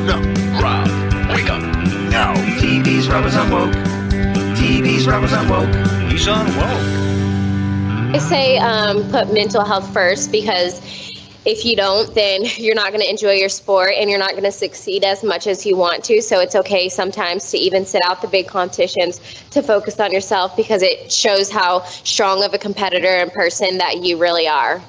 No. Rob, wake up. No. TV's Rob is unwoke. TV's Rob is unwoke. He's unwoke. I say put mental health first, because if you don't, then you're not going to enjoy your sport and you're not going to succeed as much as you want to. So it's okay sometimes to even sit out the big competitions to focus on yourself, because it shows how strong of a competitor and person that you really are,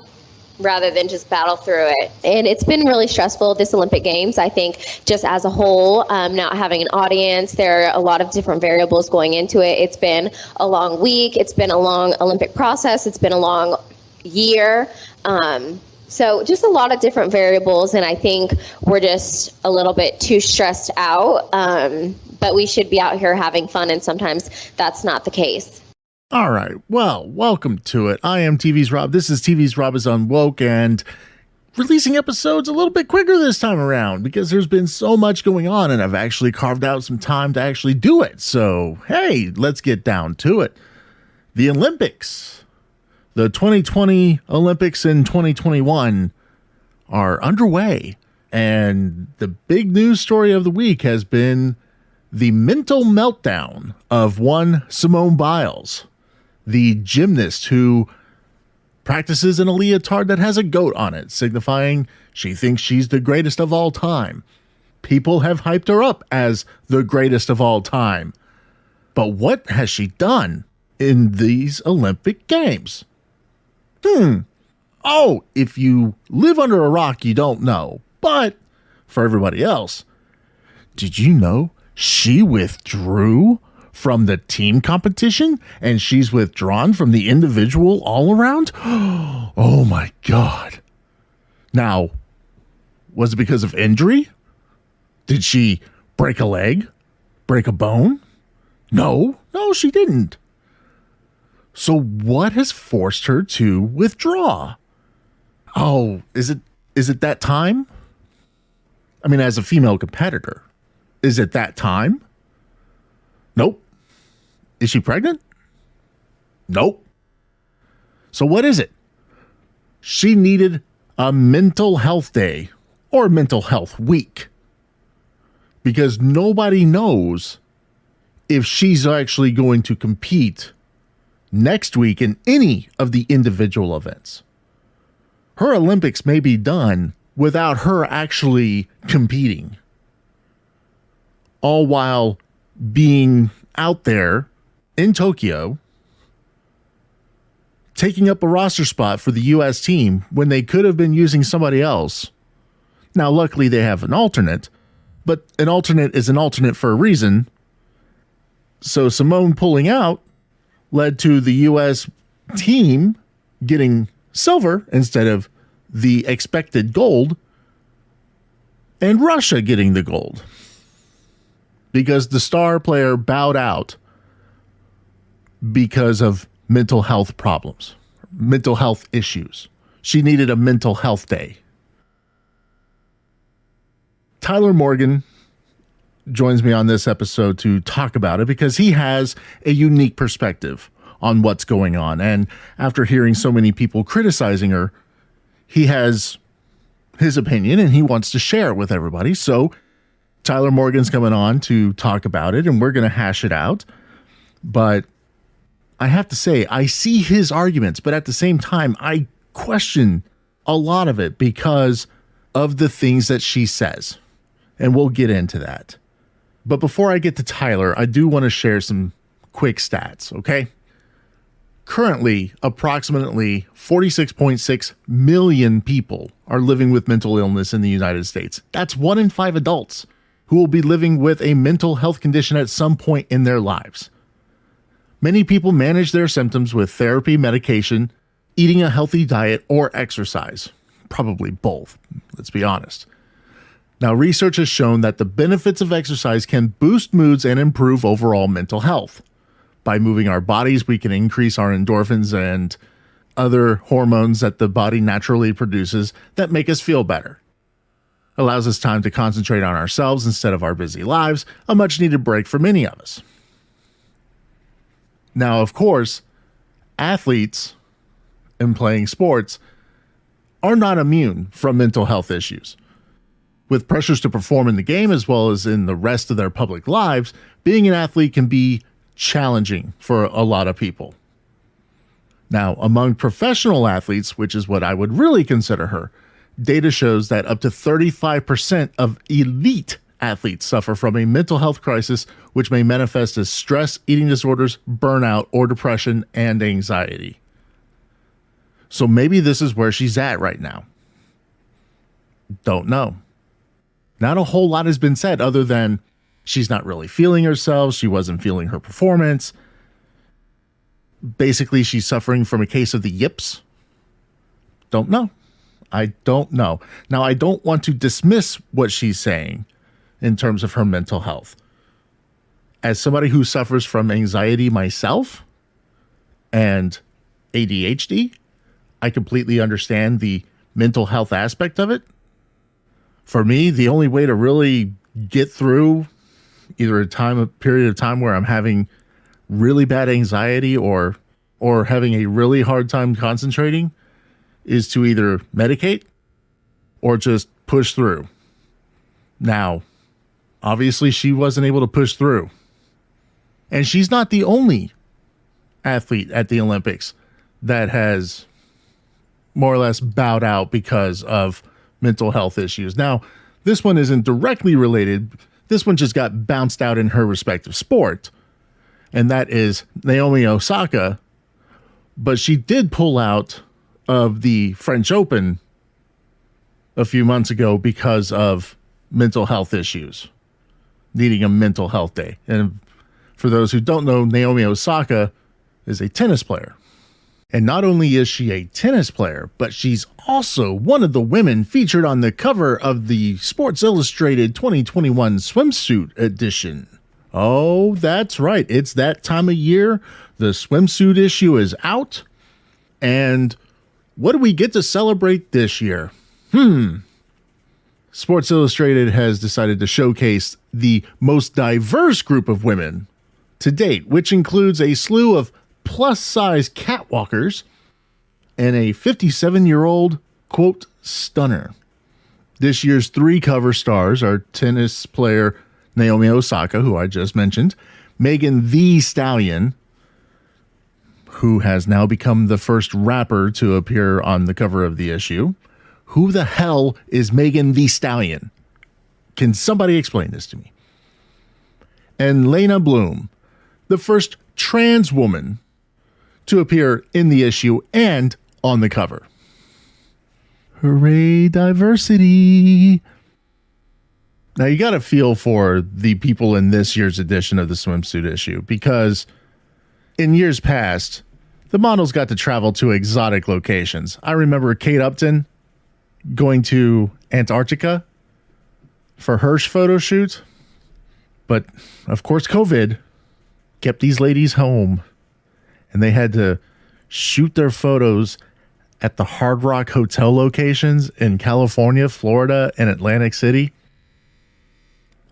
rather than just battle through it. And it's been really stressful, this Olympic Games. I think just as a whole, not having an audience, there are a lot of different variables going into it. It's been a long week. It's been a long Olympic process. It's been a long year. So just a lot of different variables, and I think we're just a little bit too stressed out, but we should be out here having fun, and sometimes that's not the case. All right, well, welcome to it. I am TV's Rob. This is TV's Rob is Unwoke, and releasing episodes a little bit quicker this time around because there's been so much going on, and I've actually carved out some time to actually do it. So, hey, let's get down to it. The Olympics. The 2020 Olympics and 2021 are underway, and the big news story of the week has been the mental meltdown of one Simone Biles, the gymnast who practices in a leotard that has a goat on it, signifying she thinks she's the greatest of all time. People have hyped her up as the greatest of all time. But what has she done in these Olympic Games? Oh, if you live under a rock, you don't know. But for everybody else, did you know she withdrew from the team competition and she's withdrawn from the individual all around? Oh my God. Now, was it because of injury? Did she break a leg? Break a bone? No, she didn't. So what has forced her to withdraw? Oh, is it that time? I mean, as a female competitor, is it that time? Nope. Is she pregnant? Nope. So what is it? She needed a mental health day or mental health week, because nobody knows if she's actually going to compete next week in any of the individual events. Her Olympics may be done without her actually competing, all while being out there in Tokyo, taking up a roster spot for the U.S. team when they could have been using somebody else. Now, luckily they have an alternate, but an alternate is an alternate for a reason. So Simone pulling out led to the U.S. team getting silver instead of the expected gold, and Russia getting the gold because the star player bowed out because of mental health problems, mental health issues. She needed a mental health day. Tyler Morgan joins me on this episode to talk about it because he has a unique perspective on what's going on. And after hearing so many people criticizing her, he has his opinion and he wants to share it with everybody. So Tyler Morgan's coming on to talk about it and we're going to hash it out. But I have to say, I see his arguments, but at the same time, I question a lot of it because of the things that she says. And we'll get into that. But before I get to Tyler, I do want to share some quick stats, okay? Currently, approximately 46.6 million people are living with mental illness in the United States. That's 1 in 5 adults who will be living with a mental health condition at some point in their lives. Many people manage their symptoms with therapy, medication, eating a healthy diet, or exercise. Probably both, let's be honest. Now, research has shown that the benefits of exercise can boost moods and improve overall mental health. By moving our bodies, we can increase our endorphins and other hormones that the body naturally produces that make us feel better. Allows us time to concentrate on ourselves instead of our busy lives, a much needed break for many of us. Now, of course, athletes and playing sports are not immune from mental health issues. With pressures to perform in the game as well as in the rest of their public lives, being an athlete can be challenging for a lot of people. Now, among professional athletes, which is what I would really consider her, data shows that up to 35% of elite athletes suffer from a mental health crisis, which may manifest as stress, eating disorders, burnout, or depression and anxiety. So maybe this is where she's at right now. Don't know. Not a whole lot has been said other than she's not really feeling herself. She wasn't feeling her performance. Basically, she's suffering from a case of the yips. Don't know. I don't know. Now, I don't want to dismiss what she's saying in terms of her mental health. As somebody who suffers from anxiety myself and ADHD, I completely understand the mental health aspect of it. For me, the only way to really get through either a period of time where I'm having really bad anxiety or having a really hard time concentrating is to either medicate or just push through. Now, obviously she wasn't able to push through. And she's not the only athlete at the Olympics that has more or less bowed out because of mental health issues. Now, this one isn't directly related. This one just got bounced out in her respective sport. And that is Naomi Osaka. But she did pull out of the French Open a few months ago because of mental health issues, needing a mental health day. And for those who don't know, Naomi Osaka is a tennis player. And not only is she a tennis player, but she's also one of the women featured on the cover of the Sports Illustrated 2021 swimsuit edition. Oh, that's right. It's that time of year. The swimsuit issue is out. And what do we get to celebrate this year? Sports Illustrated has decided to showcase the most diverse group of women to date, which includes a slew of plus-size catwalkers and a 57-year-old, quote, stunner. This year's 3 cover stars are tennis player Naomi Osaka, who I just mentioned, Megan Thee Stallion, who has now become the first rapper to appear on the cover of the issue. Who the hell is Megan Thee Stallion? Can somebody explain this to me? And Lena Bloom, the first trans woman to appear in the issue and on the cover. Hooray, diversity. Now, you got to feel for the people in this year's edition of the swimsuit issue, because in years past, the models got to travel to exotic locations. I remember Kate Upton going to Antarctica for her photo shoot. But, of course, COVID kept these ladies home, and they had to shoot their photos at the Hard Rock Hotel locations in California, Florida, and Atlantic City.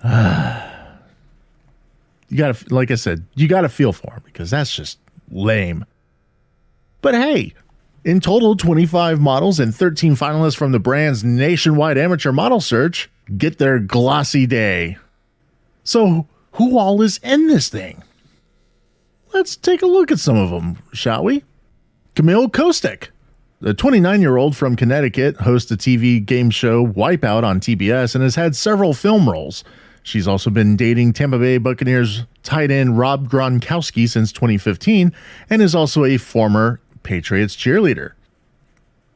You gotta, like I said, you gotta feel for them, because that's just lame. But hey, in total, 25 models and 13 finalists from the brand's nationwide amateur model search get their glossy day. So who all is in this thing? Let's take a look at some of them, shall we? Camille Kostek, the 29-year-old from Connecticut, hosts the TV game show Wipeout on TBS and has had several film roles. She's also been dating Tampa Bay Buccaneers tight end Rob Gronkowski since 2015 and is also a former Patriots cheerleader.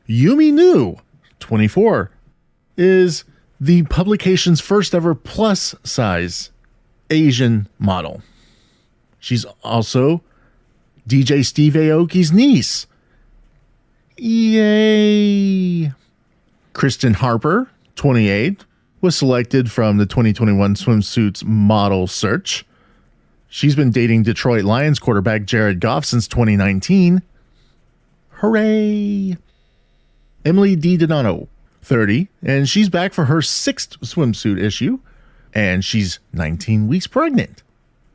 Yumi Nu, 24, is the publication's first ever plus-size Asian model. She's also DJ Steve Aoki's niece. Yay! Kristen Harper, 28, was selected from the 2021 swimsuits model search. She's been dating Detroit Lions quarterback Jared Goff since 2019. Hooray! Emily DiDonato, 30, and she's back for her 6th swimsuit issue, and she's 19 weeks pregnant.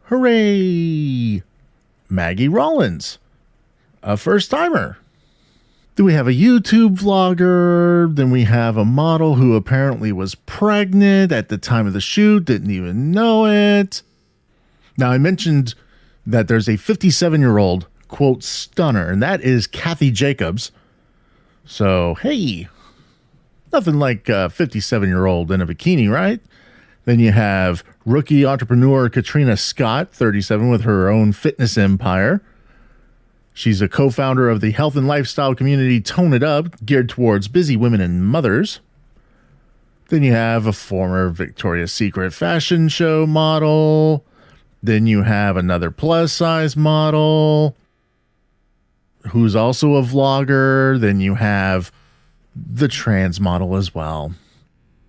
Hooray! Maggie Rollins, a first-timer. Then we have a YouTube vlogger. Then we have a model who apparently was pregnant at the time of the shoot, didn't even know it. Now, I mentioned that there's a 57-year-old, quote, stunner, and that is Kathy Jacobs. So, hey, nothing like a 57-year-old in a bikini, right? Then you have rookie entrepreneur Katrina Scott, 37, with her own fitness empire. She's a co-founder of the health and lifestyle community Tone It Up, geared towards busy women and mothers. Then you have a former Victoria's Secret fashion show model. Then you have another plus-size model who's also a vlogger. Then you have the trans model as well.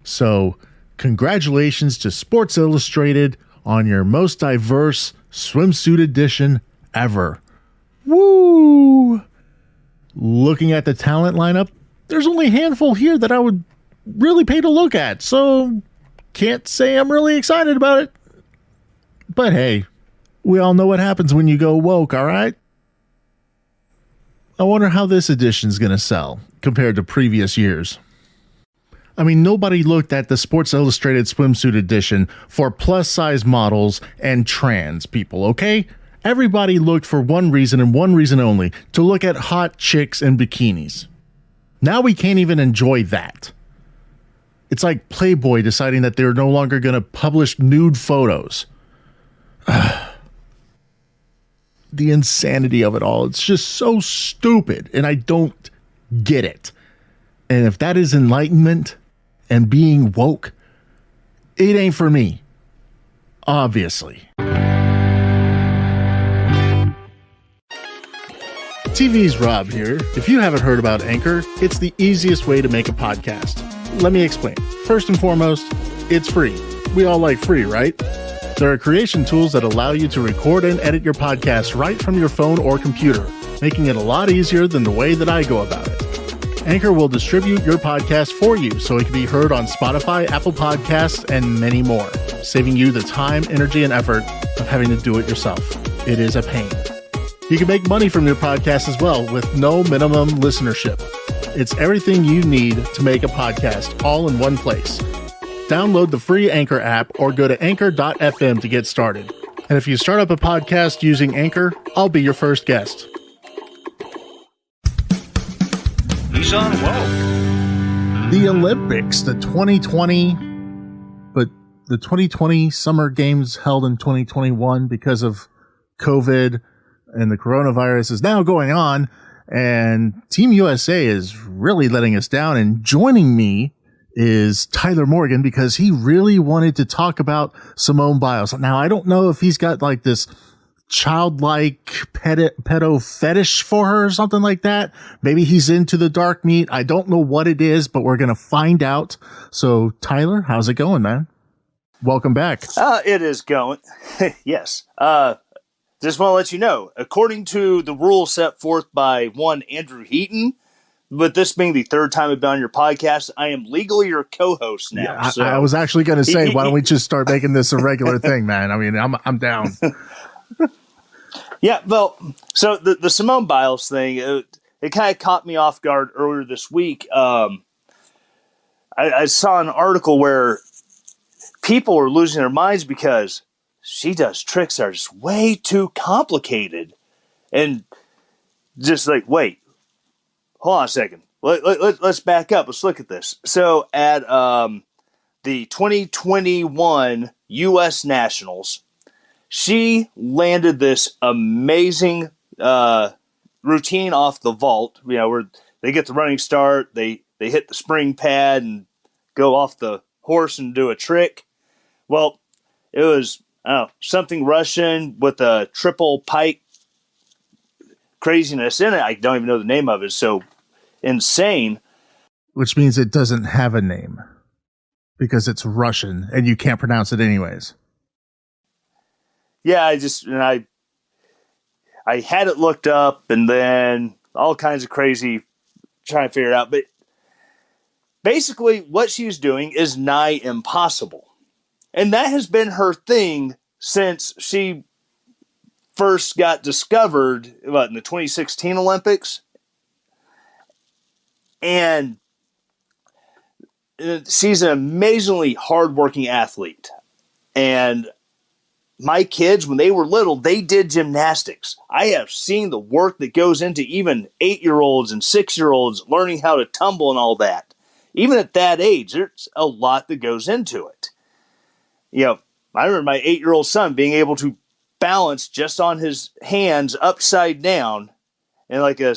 So, congratulations to Sports Illustrated on your most diverse swimsuit edition ever. Woo! Looking at the talent lineup, there's only a handful here that I would really pay to look at, so can't say I'm really excited about it. But hey, we all know what happens when you go woke, all right? I wonder how this edition's going to sell compared to previous years. I mean, nobody looked at the Sports Illustrated swimsuit edition for plus-size models and trans people, okay? Everybody looked for one reason and one reason only, to look at hot chicks in bikinis. Now we can't even enjoy that. It's like Playboy deciding that they're no longer going to publish nude photos. The insanity of it all. It's just so stupid, and I don't get it. And if that is enlightenment and being woke, it ain't for me. Obviously. TV's Rob here. If you haven't heard about Anchor, it's the easiest way to make a podcast. Let me explain. First and foremost, it's free. We all like free, right? There are creation tools that allow you to record and edit your podcast right from your phone or computer, making it a lot easier than the way that I go about it. Anchor will distribute your podcast for you so it can be heard on Spotify, Apple Podcasts, and many more, saving you the time, energy, and effort of having to do it yourself. It is a pain. You can make money from your podcast as well with no minimum listenership. It's everything you need to make a podcast all in one place. Download the free Anchor app or go to anchor.fm to get started. And if you start up a podcast using Anchor, I'll be your first guest. He's on woke. The Olympics, the 2020 Summer Games held in 2021 because of COVID and the coronavirus is now going on, and Team USA is really letting us down. And joining me is Tyler Morgan because he really wanted to talk about Simone Biles. Now, I don't know if he's got like this childlike pedo fetish for her or something like that. Maybe he's into the dark meat. I don't know what it is, but we're going to find out. So, Tyler, how's it going, man? Welcome back. It is going. Yes. Just want to let you know, according to the rules set forth by one Andrew Heaton, with this being the third time I've been on your podcast, I am legally your co-host now. Yeah, so. I was actually going to say, why don't we just start making this a regular thing, man? I mean, I'm down. Yeah, well, so the Simone Biles thing, it kind of caught me off guard earlier this week. I saw an article where people are losing their minds because she does tricks that are just way too complicated. And just like, wait, hold on a second. Let's back up. Let's look at this. So at the 2021 U.S. Nationals, she landed this amazing routine off the vault. You know, where they get the running start, they hit the spring pad and go off the horse and do a trick. Well, it was something Russian with a triple pike craziness in it. I don't even know the name of it. It's so insane. Which means it doesn't have a name because it's Russian and you can't pronounce it anyways. Yeah, I had it looked up and then all kinds of crazy trying to figure it out. But basically what she's doing is nigh impossible. And that has been her thing since she first got discovered in the 2016 Olympics. And she's an amazingly hardworking athlete. And my kids, when they were little, they did gymnastics. I have seen the work that goes into even 8-year-olds and 6-year-olds learning how to tumble and all that. Even at that age, there's a lot that goes into it. I remember my 8-year-old son being able to balance just on his hands upside down and like a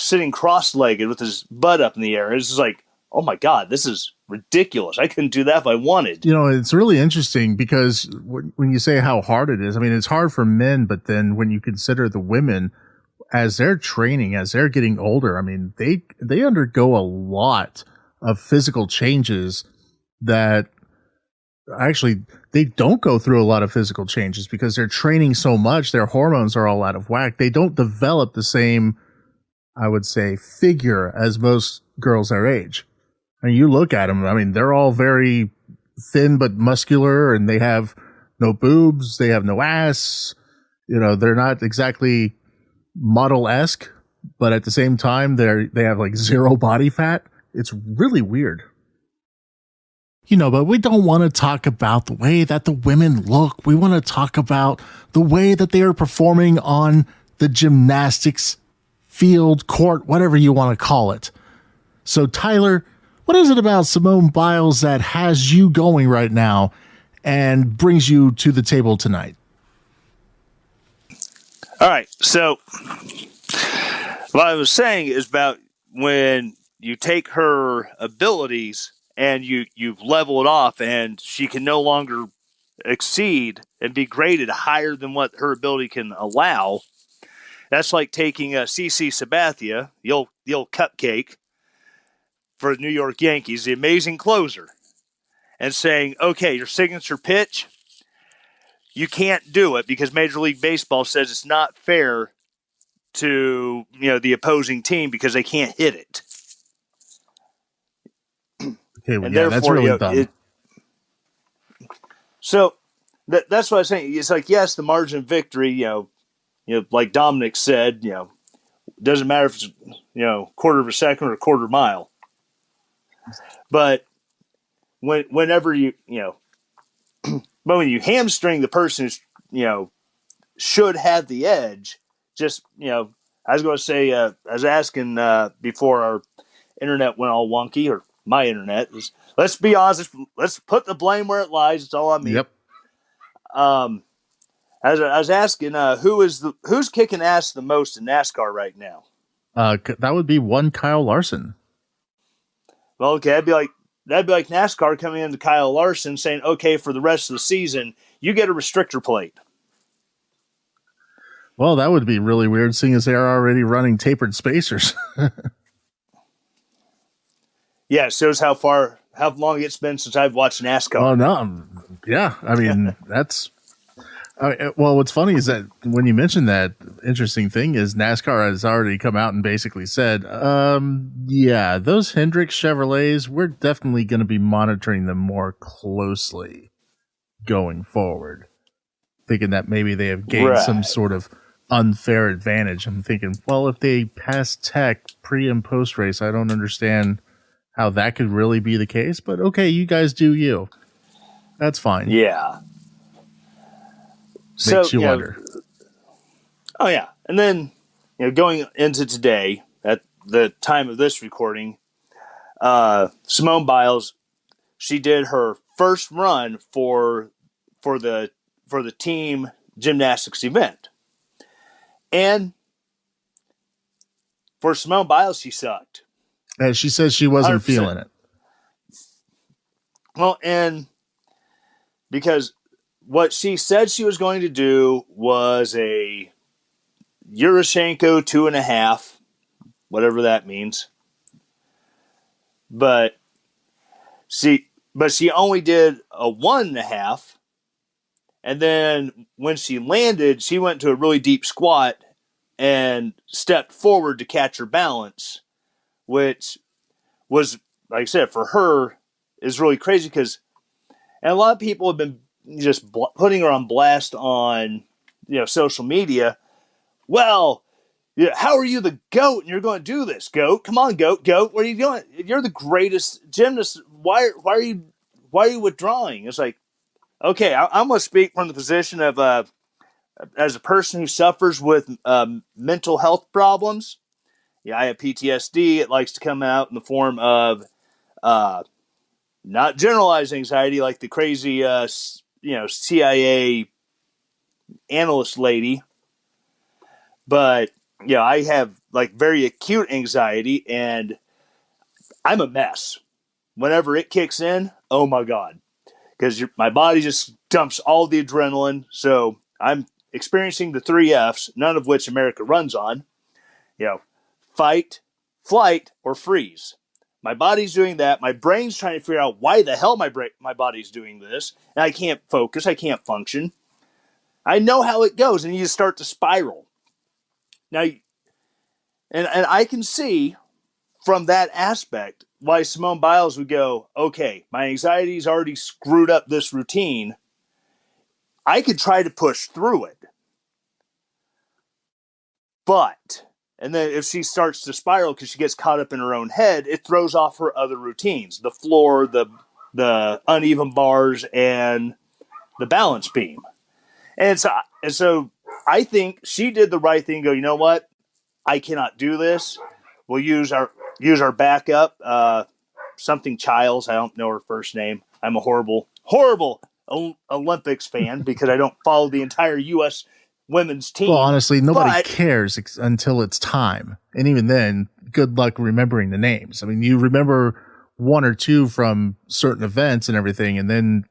sitting cross-legged with his butt up in the air. It's just like, oh my God, this is ridiculous. I couldn't do that if I wanted. It's really interesting because when you say how hard it is, I mean, it's hard for men, but then when you consider the women, as they're training, as they're getting older, I mean, they undergo a lot of physical changes that actually they don't go through a lot of physical changes because they're training so much. Their hormones are all out of whack. They don't develop the same, I would say, figure as most girls their age. And you look at them, I mean, they're all very thin but muscular, and they have no boobs, they have no ass. They're not exactly model-esque, but at the same time, they have like zero body fat. It's really weird. But we don't want to talk about the way that the women look. We want to talk about the way that they are performing on the gymnastics field, court, whatever you want to call it. So, Tyler, what is it about Simone Biles that has you going right now and brings you to the table tonight? All right. So what I was saying is about when you take her abilities and you level it off and she can no longer exceed and be graded higher than what her ability can allow. That's like taking CC Sabathia, the old cupcake, for the New York Yankees, the amazing closer, and saying, okay, your signature pitch, you can't do it because Major League Baseball says it's not fair to the opposing team because they can't hit it. Okay, well, yeah, that's really dumb. So that's what I was saying. It's like, yes, the margin of victory, like Dominic said, doesn't matter if it's quarter of a second or a quarter mile. But whenever but when you hamstring the person who should have the edge, just I was going to say, I was asking before our internet went all wonky, or my internet is. Let's be honest. Let's put the blame where it lies. It's all on me. Yep. I was asking, who's kicking ass the most in NASCAR right now? That would be one Kyle Larson. Well, okay, that'd be like NASCAR coming into Kyle Larson saying, okay, for the rest of the season, you get a restrictor plate. Well, that would be really weird, seeing as they're already running tapered spacers. Yeah, it shows how long it's been since I've watched NASCAR. Oh, no. Yeah, I mean, that's... well, what's funny is that when you mentioned that, interesting thing is NASCAR has already come out and basically said, yeah, those Hendrick Chevrolets, we're definitely going to be monitoring them more closely going forward. Thinking that maybe they have gained some sort of unfair advantage. I'm thinking, well, if they pass tech pre and post race, I don't understand how that could really be the case. But okay, you guys do you. That's fine. Yeah. Makes you wonder. Oh, yeah. And then, going into today, at the time of this recording, Simone Biles, she did her first run for the team gymnastics event. And for Simone Biles, she sucked. She says she wasn't 100%. Feeling it. Well, and because what she said she was going to do was a Euroshenko 2.5, whatever that means. But she only did a 1.5. And then when she landed, she went to a really deep squat and stepped forward to catch her balance, which was, like I said, for her is really crazy because, and a lot of people have been just putting her on blast on, social media. Well, Yeah, how are you the GOAT and you're going to do this, GOAT? Come on, GOAT. What are you doing? You're the greatest gymnast. Why are you withdrawing? It's like, okay, I'm going to speak from the position of as a person who suffers with mental health problems. Yeah, I have PTSD. It likes to come out in the form of not generalized anxiety like the crazy, CIA analyst lady, but I have like very acute anxiety, and I'm a mess. Whenever it kicks in, oh my God, because my body just dumps all the adrenaline. So I'm experiencing the 3 Fs, none of which America runs on. Fight, flight, or freeze. My body's doing that. My brain's trying to figure out why the hell my body's doing this, and I can't focus. I can't function. I know how it goes, and you just start to spiral. Now, and I can see from that aspect why Simone Biles would go, okay, my anxiety's already screwed up this routine. I could try to push through it. But, and then if she starts to spiral because she gets caught up in her own head, it throws off her other routines, the floor, the uneven bars, and the balance beam. And so I think she did the right thing. Go, you know what? I cannot do this. We'll use our backup, something Childs. I don't know her first name. I'm a horrible Olympics fan because I don't follow the entire U.S. women's team. Well, honestly, nobody cares until it's time. And even then, good luck remembering the names. I mean, you remember one or two from certain events and everything. And then,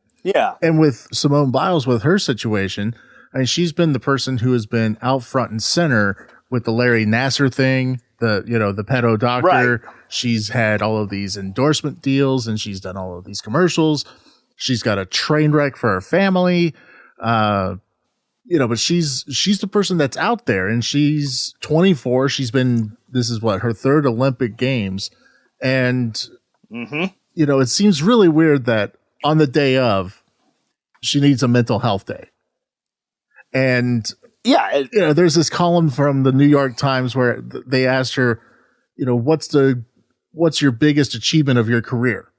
and with Simone Biles, with her situation, I mean, she's been the person who has been out front and center with the Larry Nassar thing, the pedo doctor. Right. She's had all of these endorsement deals and she's done all of these commercials. She's got a train wreck for her family. But she's the person that's out there, and she's 24. This is her third Olympic Games. And, it seems really weird that on the day of, she needs a mental health day. And, there's this column from the New York Times where they asked her, what's your biggest achievement of your career?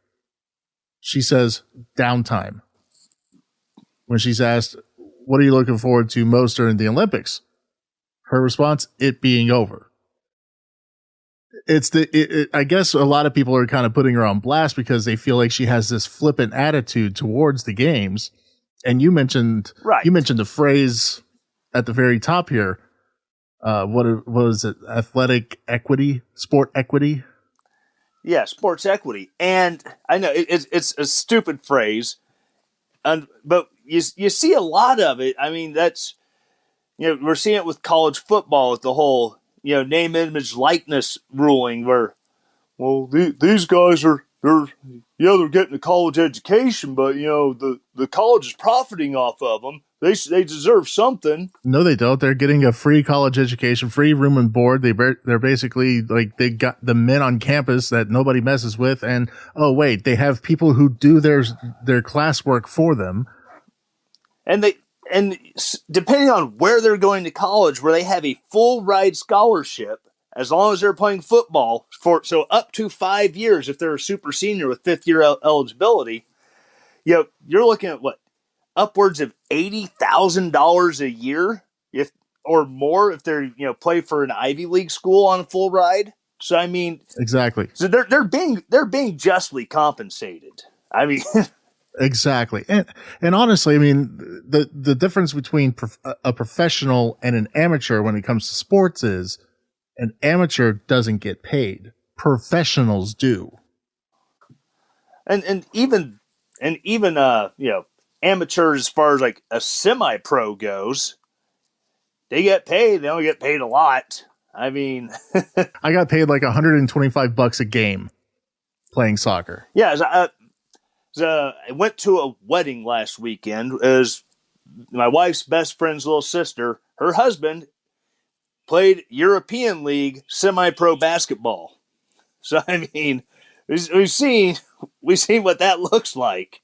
She says, downtime. When she's asked, what are you looking forward to most during the Olympics? Her response, it being over. I guess a lot of people are kind of putting her on blast because they feel like she has this flippant attitude towards the games. And you mentioned the phrase at the very top here. What was it? Athletic equity, sport equity. Yeah, sports equity. And I know it's a stupid phrase, but you see a lot of it. I mean, that's, we're seeing it with college football with the whole, name, image, likeness ruling where, well, these guys they're getting a college education, but, the college is profiting off of them. They deserve something. No, they don't. They're getting a free college education, free room and board. They're basically like, they got the men on campus that nobody messes with. And, oh, wait, they have people who do their classwork for them. And depending on where they're going to college, where they have a full ride scholarship, as long as they're playing football so up to 5 years, if they're a super senior with 5th year eligibility, you're looking at upwards of $80,000 a year, or more, if they're play for an Ivy League school on a full ride. So I mean, exactly. So they're being justly compensated. I mean. Exactly. And honestly, I mean, the difference between a professional and an amateur when it comes to sports is an amateur doesn't get paid. Professionals do. And even amateurs, as far as like a semi-pro goes, they get paid. They don't get paid a lot. I mean, I got paid like $125 a game playing soccer. Yeah. I went to a wedding last weekend. It was my wife's best friend's little sister. Her husband played European League semi-pro basketball. So I mean, we've seen what that looks like.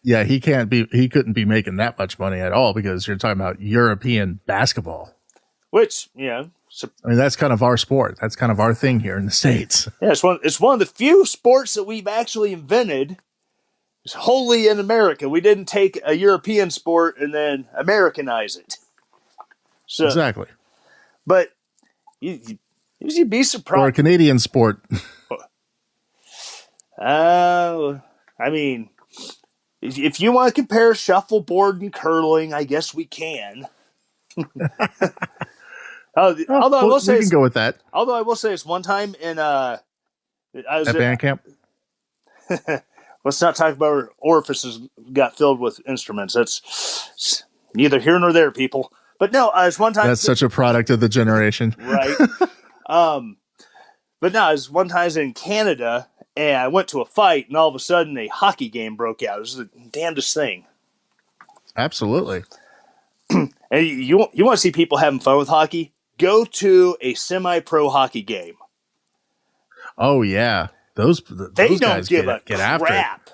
Yeah, he couldn't be making that much money at all because you're talking about European basketball. Which, So, I mean, that's kind of our sport. That's kind of our thing here in the States. yeah, it's one of the few sports that we've actually invented. It's wholly in America. We didn't take a European sport and then Americanize it. So, Exactly. but you'd be surprised. Or a Canadian sport. I mean, if you want to compare shuffleboard and curling, I guess we can. Although I will say, we can go with that. Although I will say, it's one time in I was At band camp. Let's not talk about where orifices got filled with instruments. That's neither here nor there, people. But no, it's one time. That's such a product of the generation, right? But no, it's one time in Canada, and I went to a fight, and all of a sudden a hockey game broke out. It was the damnedest thing. Absolutely. And you want to see people having fun with hockey? Go to a semi-pro hockey game. Oh yeah, those They don't guys give a get after it. crap.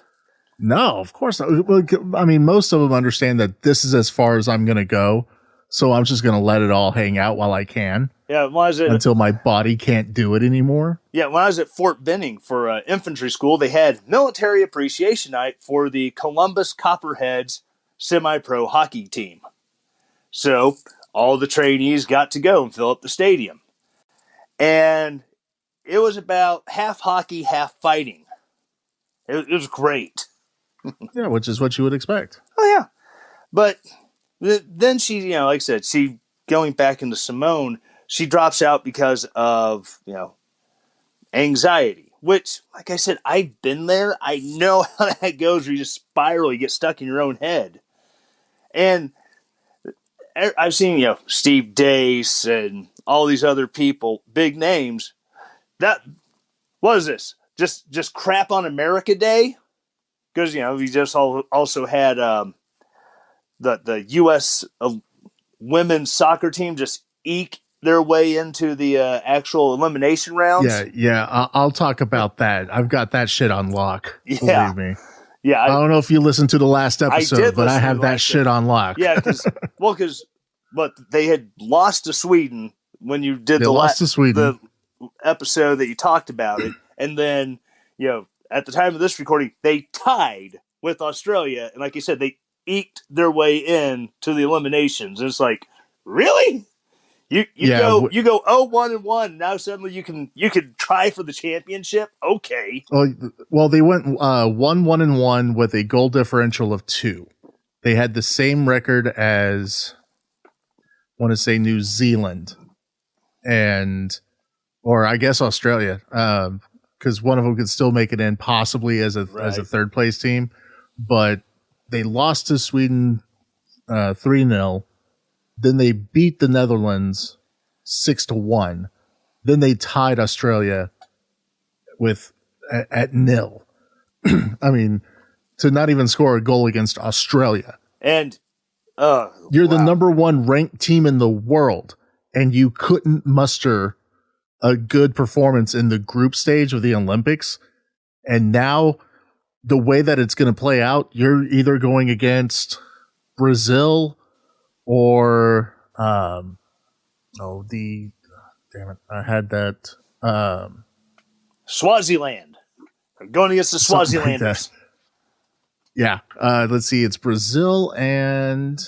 No, of course not. Well, I mean, most of them understand that this is as far as I'm going to go, so I'm just going to let it all hang out while I can. Yeah, when I was until my body can't do it anymore. Yeah, when I was at Fort Benning for infantry school, they had military appreciation night for the Columbus Copperheads semi-pro hockey team. So all the trainees got to go and fill up the stadium. And it was about half hockey, half fighting. It was great. Yeah, which is what you would expect. Oh, yeah. But then she, like I said, she going back into Simone, she drops out because of, anxiety, which, like I said, I've been there. I know how that goes, where you just spiral, you get stuck in your own head. And I've seen, Steve Dace and all these other people, big names. What is this? Just crap on America Day? Because, we just also had the U.S. women's soccer team just eke their way into the actual elimination rounds. Yeah. I'll talk about that. I've got that shit on lock. Yeah. Believe me. Yeah. I don't know if you listened to the last episode, but I have that shit on lock. Yeah, because they had lost to Sweden when you did the episode that you talked about it. And then, at the time of this recording, they tied with Australia. And like you said, they eked their way in to the eliminations. And it's like, really? You go 0-1-1. Now suddenly you can try for the championship. Okay. Well, they went 1-1-1 with a goal differential of 2. They had the same record as, I want to say, New Zealand, or I guess Australia, because one of them could still make it in, possibly as a third place team, but they lost to Sweden 3-0. Then they beat the Netherlands 6-1. Then they tied Australia at 0. I mean, to not even score a goal against Australia. And you're the number 1 ranked team in the world, and you couldn't muster a good performance in the group stage of the Olympics. And now the way that it's going to play out, you're either going against Brazil or damn it, I had that Swaziland. They're going against the Swazilanders. Yeah, let's see, it's Brazil and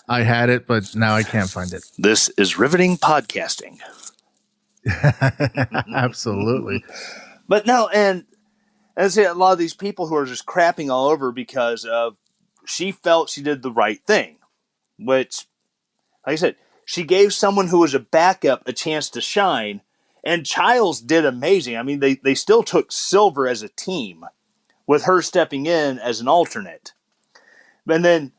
I had it, but now I can't find it. This is riveting podcasting. Absolutely. But no, and as I say, a lot of these people who are just crapping all over because of she felt she did the right thing, which, like I said, she gave someone who was a backup a chance to shine, and Childs did amazing. I mean, they still took silver as a team with her stepping in as an alternate. And then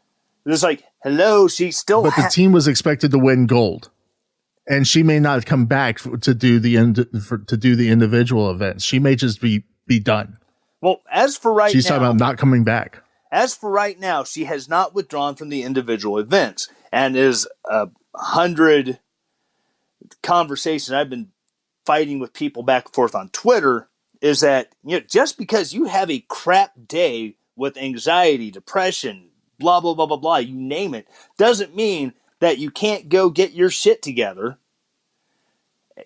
it's like, hello, she still. But the team was expected to win gold, and she may not come back to do the individual events. She may just be done. Well, as for right now, she's talking about not coming back. As for right now, she has not withdrawn from the individual events, and is 100 conversations I've been fighting with people back and forth on Twitter. Is that just because you have a crap day with anxiety, depression, blah, blah, blah, blah, blah, you name it, doesn't mean that you can't go get your shit together,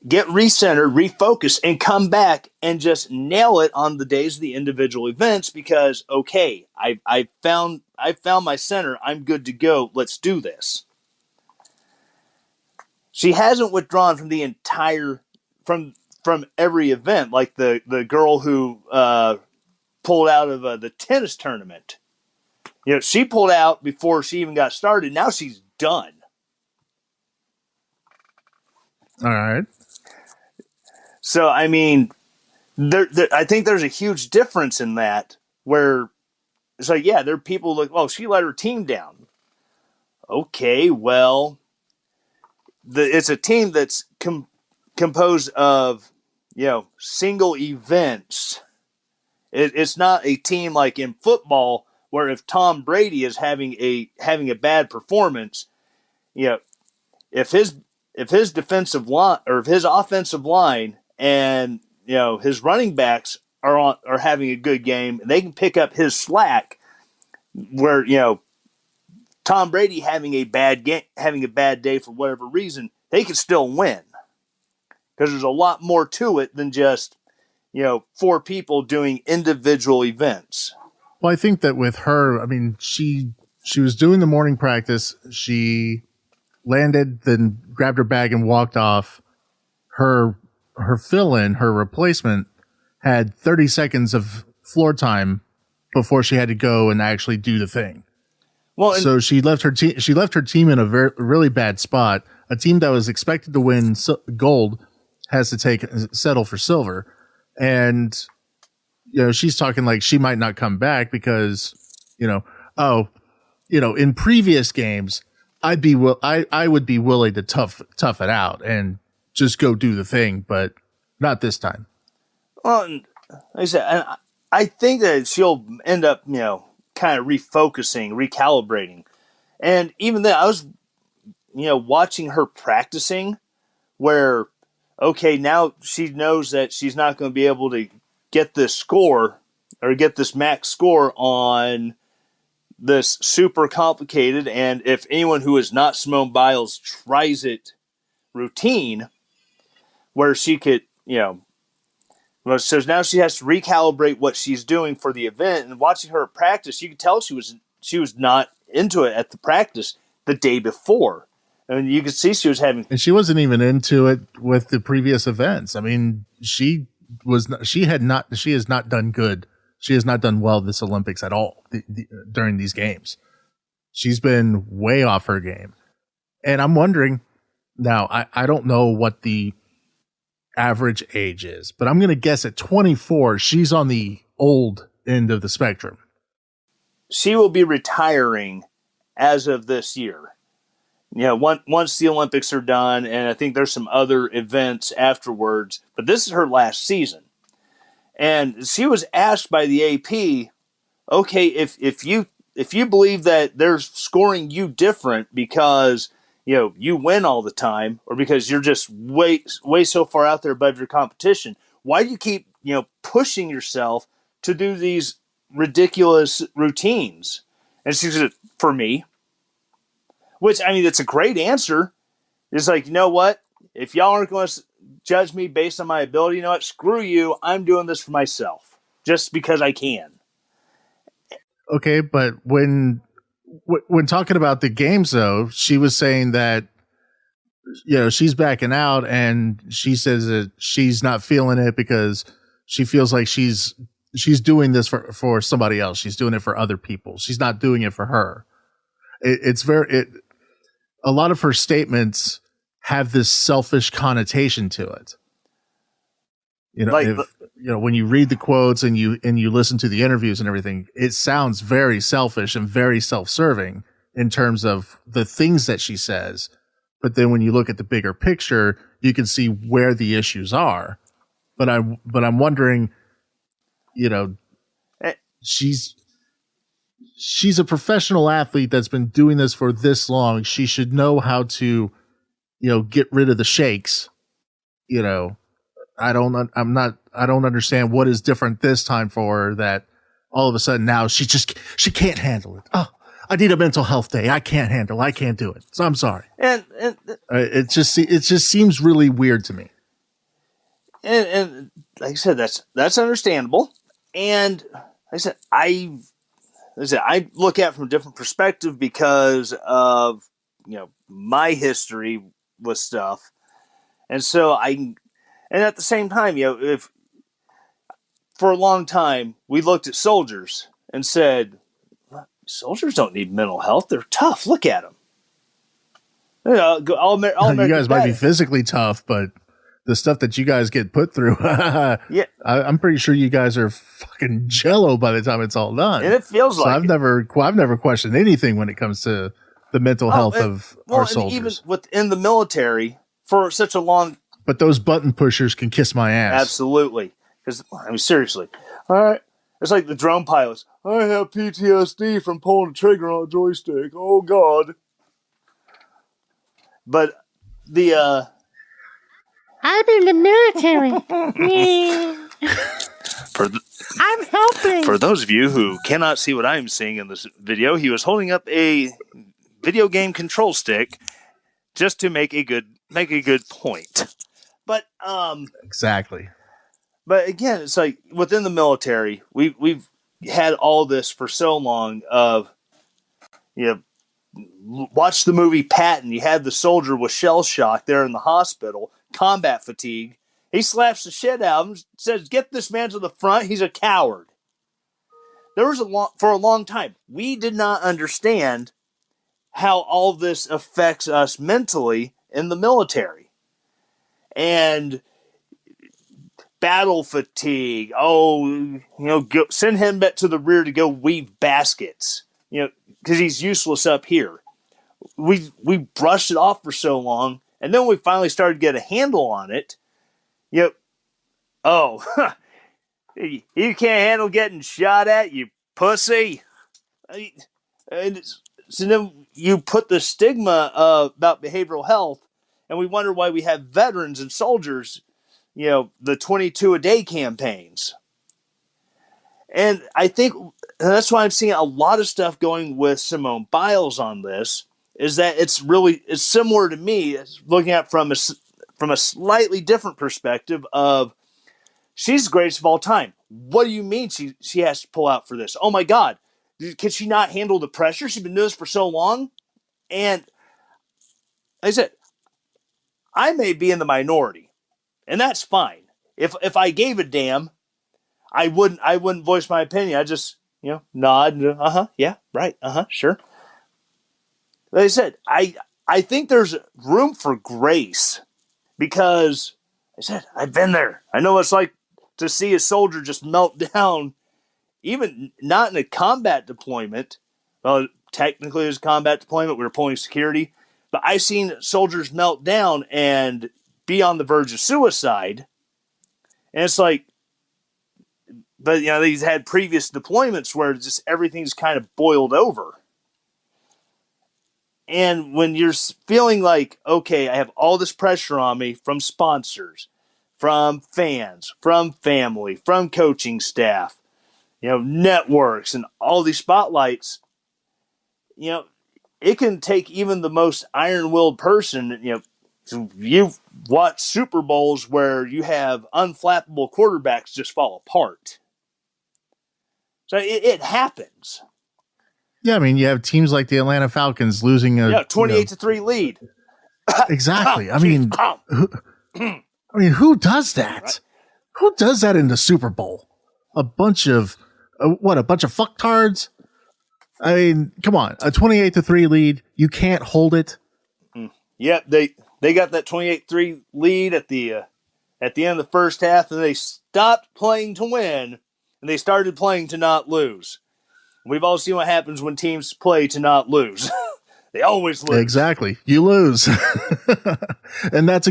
get recentered, refocus, and come back and just nail it on the days of the individual events because, okay, I found my center. I'm good to go. Let's do this. She hasn't withdrawn from the entire, from every event, like the girl who pulled out of the tennis tournament. She pulled out before she even got started. Now she's done. All right. So, I mean, I think there's a huge difference in that where it's like, yeah, there are people like, oh, she let her team down. Okay, well, it's a team that's composed of, single events. It's not a team like in football where if Tom Brady is having a bad performance, if his defensive line or if his offensive line and his running backs are having a good game, and they can pick up his slack. Where Tom Brady having a bad day for whatever reason, they can still win because there's a lot more to it than just 4 people doing individual events. Well, I think that with her, I mean, she was doing the morning practice. She landed, then grabbed her bag and walked off. Her fill-in, her replacement, had 30 seconds of floor time before she had to go and actually do the thing. Well, so she left her team. She left her team in a really bad spot. A team that was expected to win gold has to settle for silver, and she's talking like she might not come back because in previous games I would be willing to tough it out and just go do the thing, but not this time. Well, like I said, I think that she'll end up, kind of refocusing, recalibrating. And even then, I was, watching her practicing where, okay, now she knows that she's not going to be able to get this score or get this max score on this super complicated, and if anyone who is not Simone Biles tries it, routine where she could, so now she has to recalibrate what she's doing for the event. And watching her practice, you could tell she was not into it at the practice the day before. And you could see she was having, and she wasn't even into it with the previous events. I mean, she has not done good. She has not done well this Olympics at all during these games. She's been way off her game. And I'm wondering now, I don't know what the average age is, but I'm going to guess at 24, she's on the old end of the spectrum. She will be retiring as of this year. Once the Olympics are done, and I think there's some other events afterwards, but this is her last season. And she was asked by the AP, okay, if you believe that they're scoring you different because you win all the time, or because you're just way so far out there above your competition, why do you keep pushing yourself to do these ridiculous routines? And she said, for me, which, I mean, it's a great answer. It's like, you know what? If y'all aren't going to judge me based on my ability, you know what? Screw you. I'm doing this for myself just because I can. Okay, but when talking about the games, though, she was saying that she's backing out, and she says that she's not feeling it because she feels like she's doing this for somebody else. She's doing it for other people. She's not doing it for her. A lot of her statements have this selfish connotation to it. When you read the quotes and you listen to the interviews and everything, it sounds very selfish and very self-serving in terms of the things that she says. But then when you look at the bigger picture, you can see where the issues are. But I'm wondering, she's a professional athlete that's been doing this for this long. She should know how to, get rid of the shakes. I don't understand what is different this time for her that all of a sudden now she can't handle it. I need a mental health day. I can't do it. So I'm sorry. And it just seems really weird to me. And like I said, that's understandable. And like I look at it from a different perspective because of, my history with stuff. And so and at the same time, if for a long time we looked at soldiers and said, soldiers don't need mental health. They're tough. Look at them. You guys might be physically tough, but the stuff that you guys get put through, yeah, I'm pretty sure you guys are fucking jello by the time it's all done. And it feels like I've never questioned anything when it comes to the mental health of our soldiers. Even within the military for such a long. But those button pushers can kiss my ass. Absolutely, because seriously, all right. It's like the drone pilots. I have PTSD from pulling the trigger on a joystick. Oh God! But I'm in the military. I'm helping. For those of you who cannot see what I'm seeing in this video, he was holding up a video game control stick just to make a good point. But exactly. But again, it's like within the military, we've had all this for so long. Watch the movie Patton. You had the soldier with shell shock there in the hospital, combat fatigue. He slaps the shit out of him, says, "Get this man to the front. He's a coward." There was for a long time, we did not understand how all this affects us mentally in the military. And battle fatigue. Send him back to the rear to go weave baskets. Because he's useless up here. We brushed it off for so long, and then we finally started to get a handle on it. You can't handle getting shot at, you pussy. And so then you put the stigma about behavioral health, and we wonder why we have veterans and soldiers, the 22 a day campaigns. And I think that's why I'm seeing a lot of stuff going with Simone Biles on this, is that it's similar to me, looking at from a slightly different perspective of, she's the greatest of all time. What do you mean she has to pull out for this? Oh my God. Can she not handle the pressure? She's been doing this for so long. And like I said, I may be in the minority, and that's fine. If I gave a damn, I wouldn't voice my opinion. I just, nod, yeah, right, sure. Like I said, I think there's room for grace, because I said, I've been there. I know what it's like to see a soldier just melt down, even not in a combat deployment. Well, technically it was a combat deployment. We were pulling security. But I've seen soldiers melt down and be on the verge of suicide. And it's like, but these had previous deployments where just everything's kind of boiled over. And when you're feeling like, okay, I have all this pressure on me from sponsors, from fans, from family, from coaching staff, networks, and all these spotlights, it can take even the most iron-willed person. You've watched Super Bowls where you have unflappable quarterbacks just fall apart. So it happens. Yeah, I mean, you have teams like the Atlanta Falcons losing a 28-3 lead. Exactly. Who does that? Right. Who does that in the Super Bowl? A bunch of fucktards? I mean, come on, a 28-3 lead. You can't hold it. Yeah, they got that 28-3 lead at the end of the first half, and they stopped playing to win, and they started playing to not lose. We've all seen what happens when teams play to not lose. They always lose. Exactly. You lose. And that's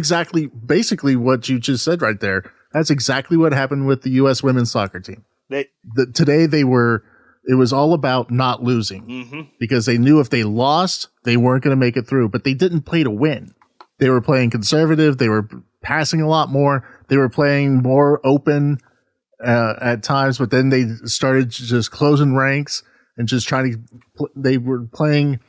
basically what you just said right there. That's exactly what happened with the U.S. women's soccer team. Today it was all about not losing, because they knew if they lost, they weren't going to make it through, but they didn't play to win. They were playing conservative. They were passing a lot more. They were playing more open at times, but then they started just closing ranks. and just trying to, they were playing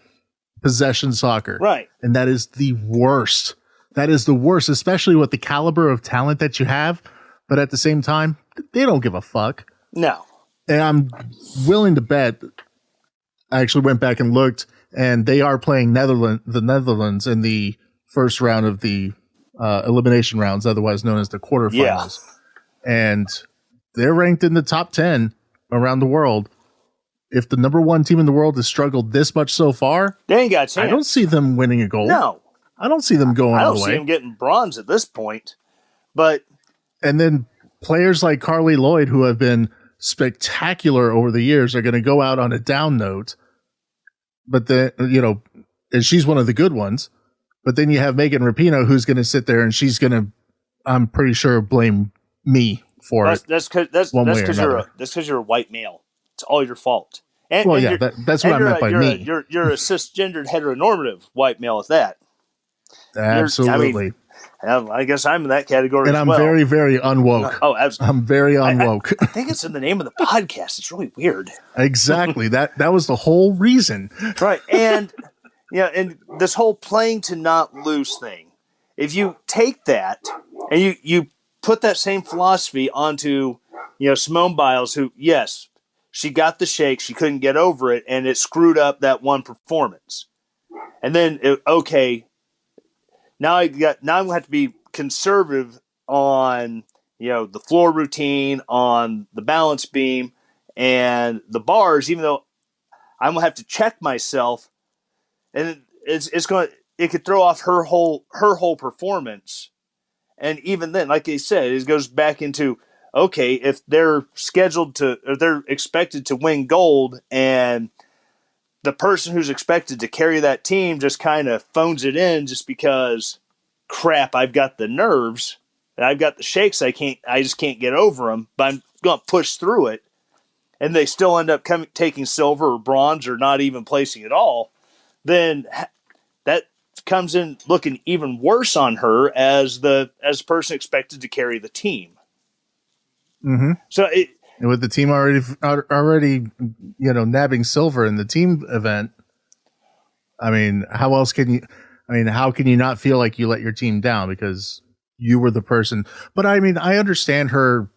possession soccer. Right. And that is the worst. That is the worst, especially with the caliber of talent that you have. But at the same time, they don't give a fuck. No. And I'm willing to bet, I actually went back and looked, and they are playing the Netherlands in the first round of the elimination rounds, otherwise known as the quarterfinals. Yeah. And they're ranked in the top 10 around the world. If the number one team in the world has struggled this much so far, they ain't got a chance. I don't see them winning a gold. No. I don't see them going all the way. I don't see them getting bronze at this point. But and then players like Carly Lloyd, who have been spectacular over the years, are going to go out on a down note. But then, and she's one of the good ones. But then you have Megan Rapinoe, who's going to sit there and she's going to, I'm pretty sure, blame me for it. That's because you're a white male. It's all your fault. And, well, and yeah, that's what I meant by me. You're a cisgendered heteronormative white male at that. Absolutely. I guess I'm in that category and as I'm well. very, very unwoke. Oh, absolutely. I'm very unwoke. I think it's in the name of the podcast. It's really weird. Exactly. That was the whole reason. Right. And and this whole playing to not lose thing, if you take that and you put that same philosophy onto, Simone Biles, who, yes, she got the shake, she couldn't get over it, and it screwed up that one performance. And then, now I'm going to have to be conservative on, the floor routine, on the balance beam, and the bars, even though I'm going to have to check myself. And it could throw off her whole performance. And even then, like I said, it goes back into, okay, if they're they're expected to win gold, and the person who's expected to carry that team just kind of phones it in just because, crap, I've got the nerves and I've got the shakes, I just can't get over them, but I'm going to push through it, and they still end up taking silver or bronze or not even placing at all, then that comes in looking even worse on her as the person expected to carry the team. Mm-hmm. So and with the team already nabbing silver in the team event, I mean, how else can you? I mean, how can you not feel like you let your team down because you were the person? But I mean, I understand her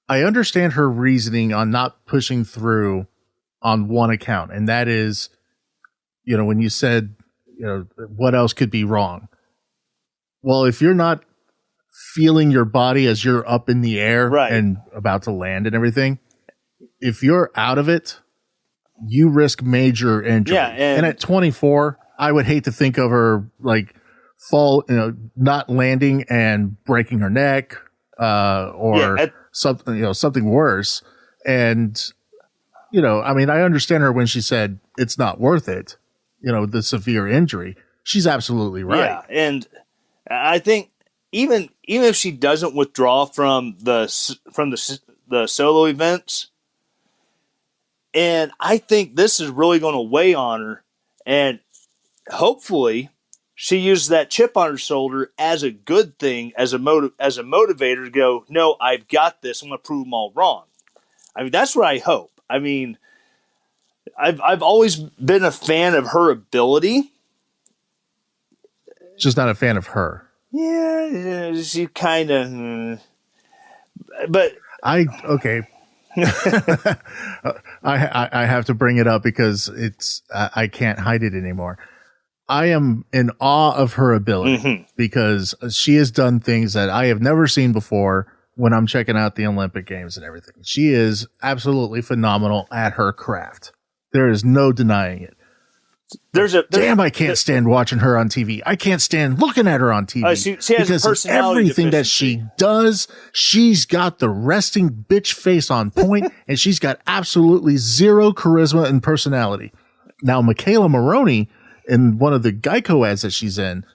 I understand her reasoning on not pushing through on one account, and that is, when you said, what else could be wrong? Well, if you're not feeling your body as you're up in the air and about to land and everything, if you're out of it, you risk major injury. Yeah, and at 24, I would hate to think of her like not landing and breaking her neck, or something worse. And I mean, I understand her when she said it's not worth it, the severe injury. She's absolutely right. Yeah, and I think even if she doesn't withdraw from the solo events, and I think this is really going to weigh on her, and hopefully she uses that chip on her shoulder as a good thing, as a motivator to go, no, I've got this. I'm going to prove them all wrong. I mean, that's what I hope. I mean, I've always been a fan of her ability. Just not a fan of her. Yeah, she kind of. But okay. I have to bring it up because I can't hide it anymore. I am in awe of her ability because she has done things that I have never seen before. When I'm checking out the Olympic Games and everything, she is absolutely phenomenal at her craft. There is no denying it. I can't stand watching her on TV. I can't stand looking at her on TV she has because everything that she does, she's got the resting bitch face on point, and she's got absolutely zero charisma and personality. Now, Michaela Maroney, in one of the Geico ads that she's in,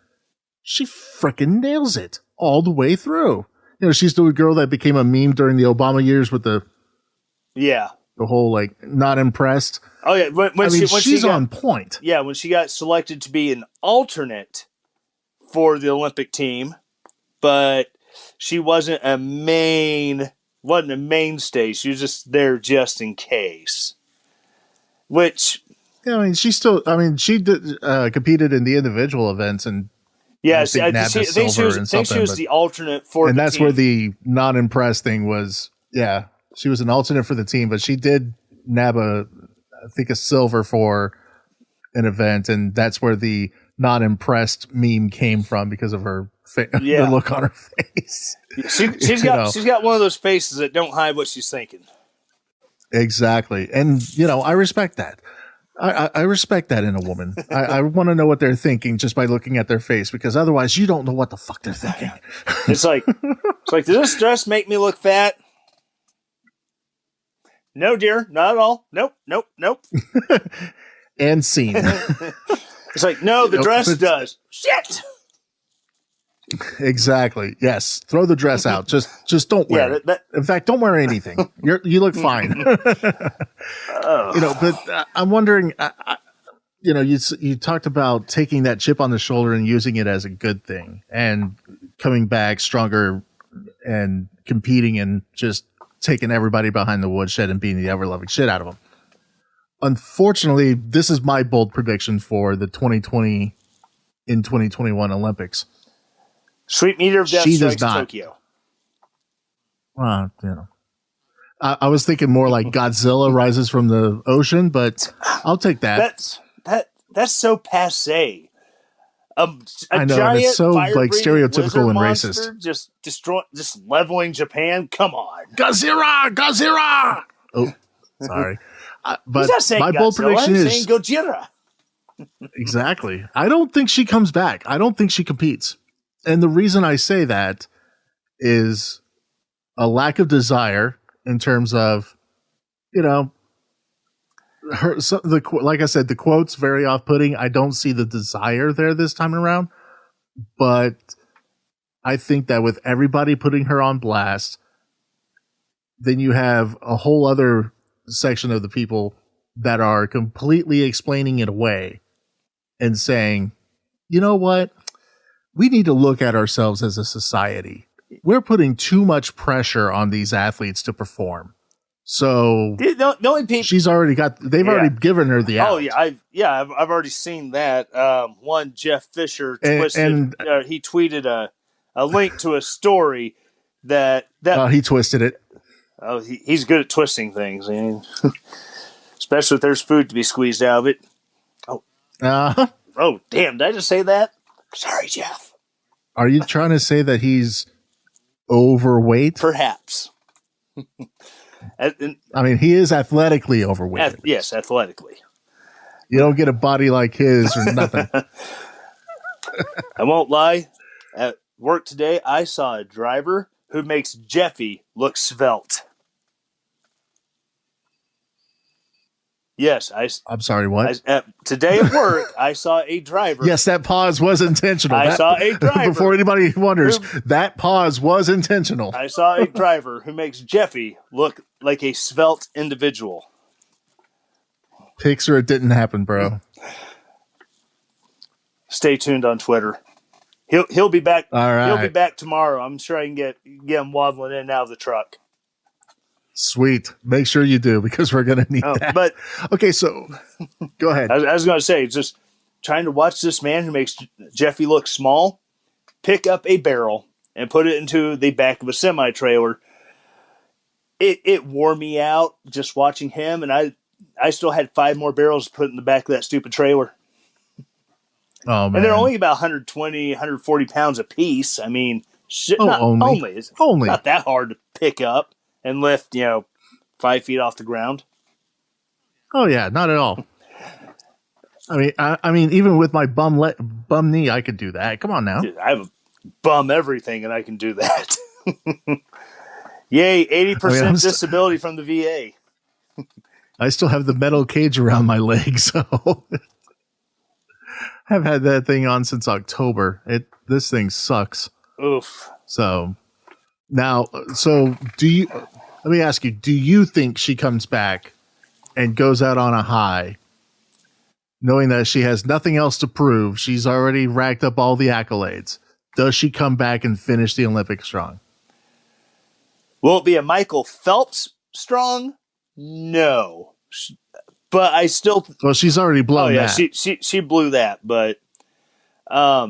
she freaking nails it all the way through. She's the girl that became a meme during the Obama years with the whole like not impressed. Oh yeah, when she's on point. Yeah, when she got selected to be an alternate for the Olympic team, but she wasn't a main wasn't a mainstay. She was just there just in case. Which, yeah, I mean, she did competed in the individual events and yes, I I think she was the alternate for, and the that's team. where the non-impressed thing was. Yeah, she was an alternate for the team, but she did nab I think a silver for an event, and that's where the non-impressed meme came from because of her the look on her face. She's got one of those faces that don't hide what she's thinking. Exactly, and I respect that. I respect that in a woman. I want to know what they're thinking just by looking at their face, because otherwise you don't know what the fuck they're thinking. It's like, does this dress make me look fat? No, dear, not at all. Nope. And scene. It's like, no, the dress does. Shit. Exactly. Yes. Throw the dress out. Just don't wear it. In fact, don't wear anything. You look fine. But I'm wondering, you talked about taking that chip on the shoulder and using it as a good thing and coming back stronger and competing and just taking everybody behind the woodshed and beating the ever-loving shit out of them. Unfortunately, this is my bold prediction for the 2020 in 2021 Olympics. Sweet meter of death strikes Tokyo. I was thinking more like Godzilla rises from the ocean, but I'll take that. That's so passé. I know, and it's so like stereotypical and racist. Just leveling Japan. Come on, Gazira! Oh, sorry. But my bold prediction is Gojira. Exactly. I don't think she comes back. I don't think she competes. And the reason I say that is a lack of desire in terms of, like I said, the quote's very off-putting. I don't see the desire there this time around. But I think that with everybody putting her on blast, then you have a whole other section of the people that are completely explaining it away and saying, you know what? We need to look at ourselves as a society. We're putting too much pressure on these athletes to perform. So the only people they've already given her the out. Oh yeah, I've already seen that. One Jeff Fisher twisted. He tweeted a link to a story that he twisted it. Oh, he's good at twisting things, especially if there's food to be squeezed out of it. Oh, damn! Did I just say that? Sorry, Jeff. Are you trying to say that he's overweight? Perhaps. I mean, he is athletically overweight. Yes, athletically. You don't get a body like his or nothing. I won't lie. At work today, I saw a driver who makes Jeffy look svelte. Yes, I'm sorry, what? Today at work, I saw a driver. Yes, that pause was intentional. I saw a driver. Before anybody wonders, that pause was intentional. I saw a driver who makes Jeffy look like a svelte individual. Picture it didn't happen, bro. Stay tuned on Twitter. He'll be back. All right. He'll be back tomorrow. I'm sure I can get him waddling in and out of the truck. Sweet. Make sure you do, because we're going to need that. But okay, so go ahead. I was going to say, just trying to watch this man who makes Jeffy look small pick up a barrel and put it into the back of a semi-trailer. It wore me out just watching him, and I still had 5 more barrels to put in the back of that stupid trailer. Oh, man. And they're only about 120, 140 pounds a piece. I mean, it's not that hard to pick up and lift, 5 feet off the ground. Oh yeah, not at all. I mean, even with my bum knee, I could do that. Come on now. Dude, I have a bum everything, and I can do that. Yay, 80% disability from the VA. I still have the metal cage around my leg, so I've had that thing on since October. This thing sucks. Oof. So now, let me ask you, do you think she comes back and goes out on a high, knowing that she has nothing else to prove? She's already racked up all the accolades. Does she come back and finish the Olympics strong? Will it be a Michael Phelps strong? No. But I still... Well, she's already blown that. She blew that, but I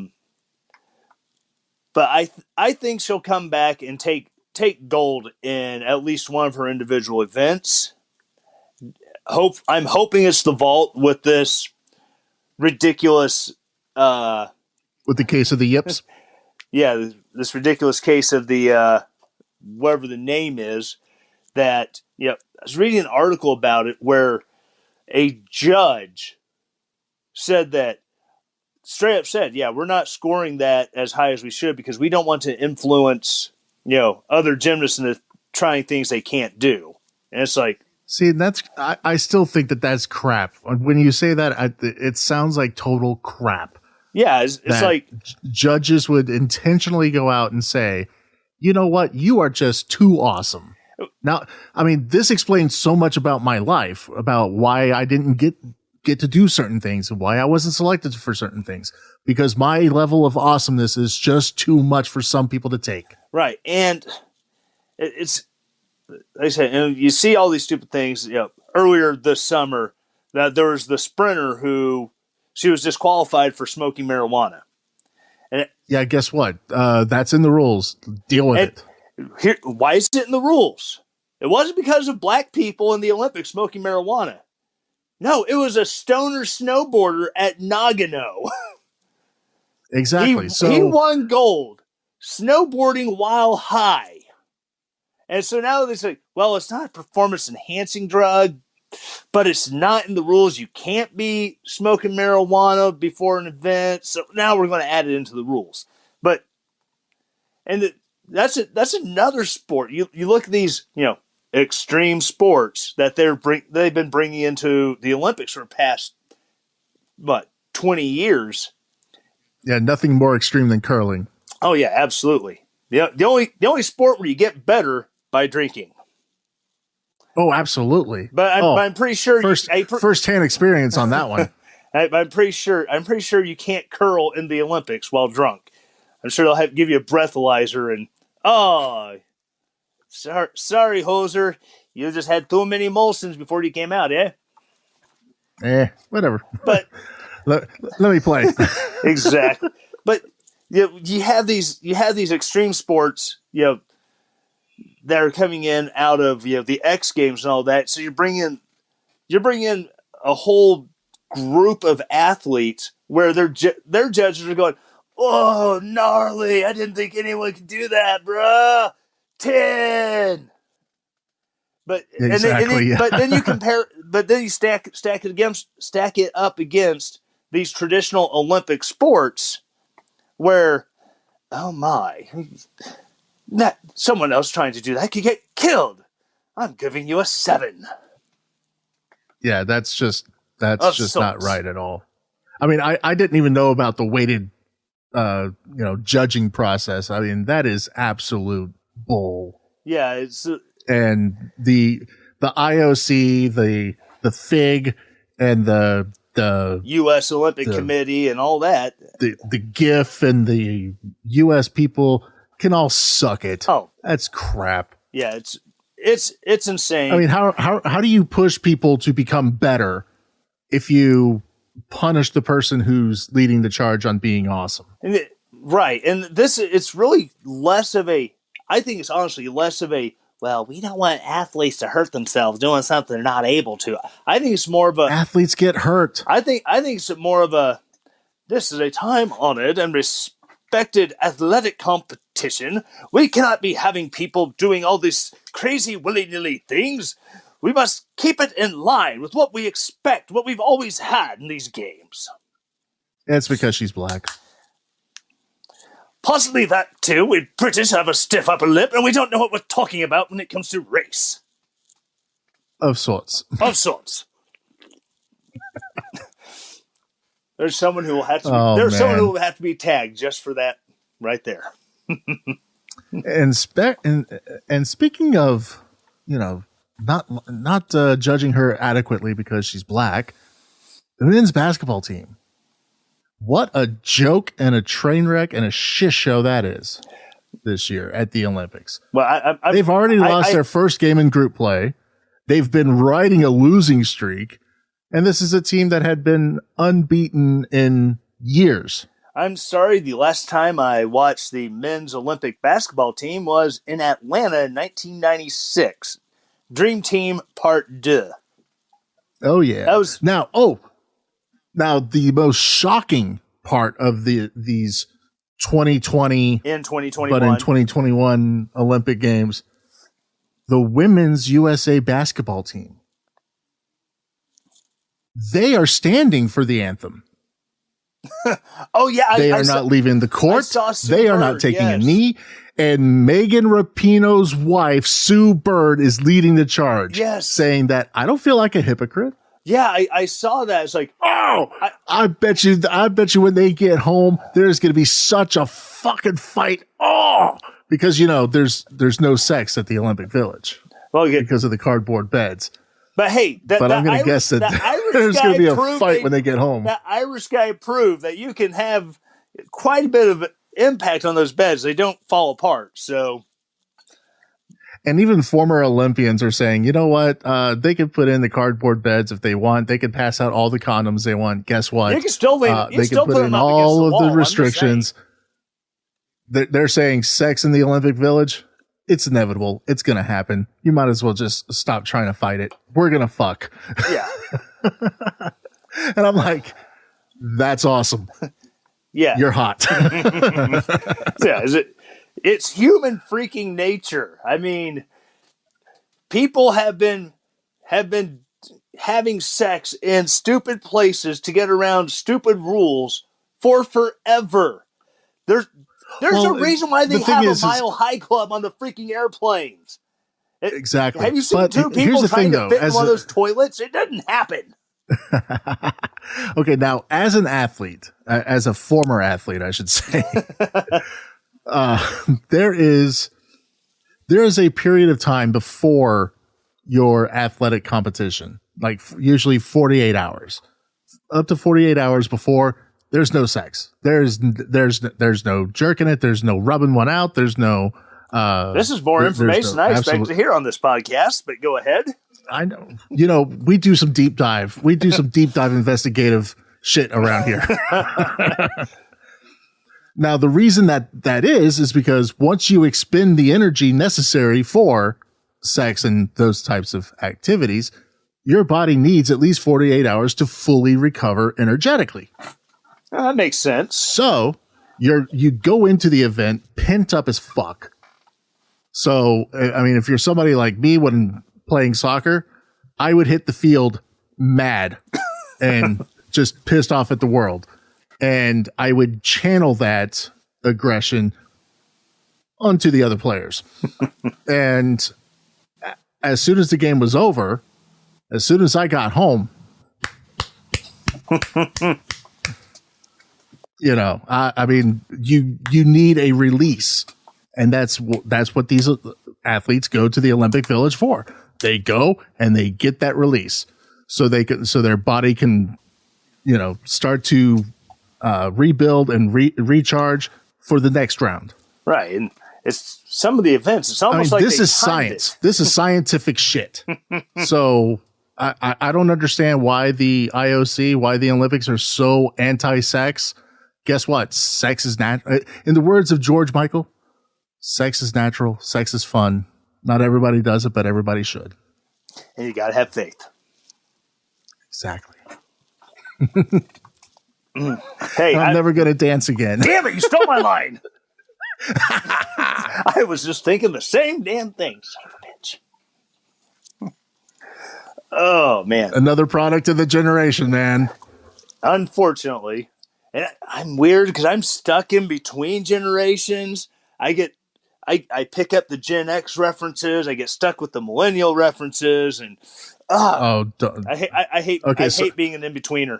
think she'll come back and take gold in at least one of her individual events. I'm hoping it's the vault with this ridiculous with the case of the yips. Yeah, this ridiculous case of the whatever the name is. That I was reading an article about it where a judge said that straight up said, we're not scoring that as high as we should because we don't want to influence other gymnasts into trying things they can't do. And it's like, see, I still think that's crap. When you say that, it sounds like total crap. Yeah, it's like judges would intentionally go out and say, you know what, you are just too awesome. Now, I mean, this explains so much about my life, about why I didn't get to do certain things and why I wasn't selected for certain things, because my level of awesomeness is just too much for some people to take. Right. And it's, like I said, you see all these stupid things. Earlier this summer, that there was the sprinter who she was disqualified for smoking marijuana. And guess what? That's in the rules. Deal with it. Here, why is it in the rules? It wasn't because of black people in the Olympics smoking marijuana. No, it was a stoner snowboarder at Nagano. Exactly. He won gold snowboarding while high. And so now they say, well, it's not a performance-enhancing drug, but it's not in the rules. You can't be smoking marijuana before an event. So now we're going to add it into the rules. But, that's another sport. You look at these, extreme sports that they've been bringing into the Olympics for the past 20 years. Yeah, nothing more extreme than curling. Oh yeah, absolutely. The only sport where you get better by drinking. Oh, absolutely. But I'm pretty sure first-hand experience on that one. I'm pretty sure you can't curl in the Olympics while drunk. I'm sure they'll give you a breathalyzer and sorry, hoser, you just had too many Molsons before you came out, whatever. But let me play. Exactly. But you have these extreme sports, that are coming in out of the X Games and all that. So you're bringing in a whole group of athletes where their judges are going, oh, gnarly! I didn't think anyone could do that, bruh. 10. But exactly, but then you compare, but then you stack it up against these traditional Olympic sports, where, oh my, that someone else trying to do that could get killed. I'm giving you a 7. Yeah, that's just not right at all. I mean, I didn't even know about the weighted, judging process. I mean, that is absolute bull. Yeah, it's and the IOC, the FIG, and the U.S. Olympic Committee and all that. The GIF and the U.S. people can all suck it. Oh, that's crap. Yeah, it's insane. I mean, how do you push people to become better if you punish the person who's leading the charge on being awesome? Right, and it's really less of a. I think it's honestly less of a. Well, we don't want athletes to hurt themselves doing something they're not able to. I think it's more of a. Athletes get hurt. I think it's more of a. This is a time-honored and respected athletic competition. We cannot be having people doing all these crazy willy-nilly things. We must keep it in line with what we expect, what we've always had in these games. It's because she's black. Possibly that, too. We British have a stiff upper lip, and we don't know what we're talking about when it comes to race. Of sorts. Of sorts. There's someone who will have to someone who will have to be tagged just for that right there. and speaking of, not judging her adequately because she's black, the men's basketball team. What a joke and a train wreck and a shit show that is. this year at the Olympics. Well, They've already lost their first game in group play. They've been riding a losing streak. And this is a team that had been unbeaten in years. I'm sorry, the last time I watched the men's Olympic basketball team was in Atlanta in 1996. Dream Team Part 2. Oh, yeah. That was now the most shocking part of these 2020 in 2021. But in 2021 Olympic Games, the women's USA basketball team. They are standing for the anthem. Oh, yeah. They are not leaving the court. They are not taking a yes. knee. And Megan Rapinoe's wife, Sue Bird, is leading the charge. Yes. Saying that I don't feel like a hypocrite. Yeah, I saw that. It's like, oh, I bet you when they get home, there's going to be such a fucking fight. Oh, because, there's no sex at the Olympic Village. Well, because of the cardboard beds. But hey, I'm going to guess that there's going to be a fight when they get home. That Irish guy proved that you can have quite a bit of impact on those beds. They don't fall apart. So, and even former Olympians are saying, you know what? They could put in the cardboard beds if they want. They could pass out all the condoms they want. Guess what? They can still they can put in all of the restrictions. They're saying sex in the Olympic Village. It's inevitable. It's going to happen. You might as well just stop trying to fight it. We're going to fuck. Yeah. And I'm like, that's awesome. Yeah. You're hot. Yeah. It's human freaking nature. I mean, people have been having sex in stupid places to get around stupid rules for forever. There's a reason why they have a Mile High Club on the freaking airplanes. Exactly. Have you seen two people trying to fit in one of those toilets? It doesn't happen. Okay, now as an athlete, as a former athlete, I should say, there is a period of time before your athletic competition, like usually 48 hours, up to 48 hours before. There's no sex. There's no jerking it. There's no rubbing one out. There's no. This is more information I expect to hear on this podcast. But go ahead. I know. We do some deep dive. We do some deep dive investigative shit around here. Now, the reason that is because once you expend the energy necessary for sex and those types of activities, your body needs at least 48 hours to fully recover energetically. That makes sense. So you go into the event pent up as fuck. So, I mean, if you're somebody like me when playing soccer, I would hit the field mad and just pissed off at the world. And I would channel that aggression onto the other players. And as soon as the game was over, as soon as I got home, I mean, you need a release, and that's what these athletes go to the Olympic Village for. They go and they get that release, so their body can, start to rebuild and recharge for the next round. Right, and it's some of the events. It's almost like this is science. This is scientific shit. So. I don't understand why the IOC, why the Olympics are so anti-sex. Guess what? Sex is natural. In the words of George Michael, sex is natural. Sex is fun. Not everybody does it, but everybody should. And you got to have faith. Exactly. Hey, I'm never going to dance again. Damn it, you stole my line. I was just thinking the same damn thing. Son of a bitch. Oh, man. Another product of the generation, man. Unfortunately. And I'm weird because I'm stuck in between generations. I pick up the Gen X references. I get stuck with the millennial references. And I hate being an in-betweener.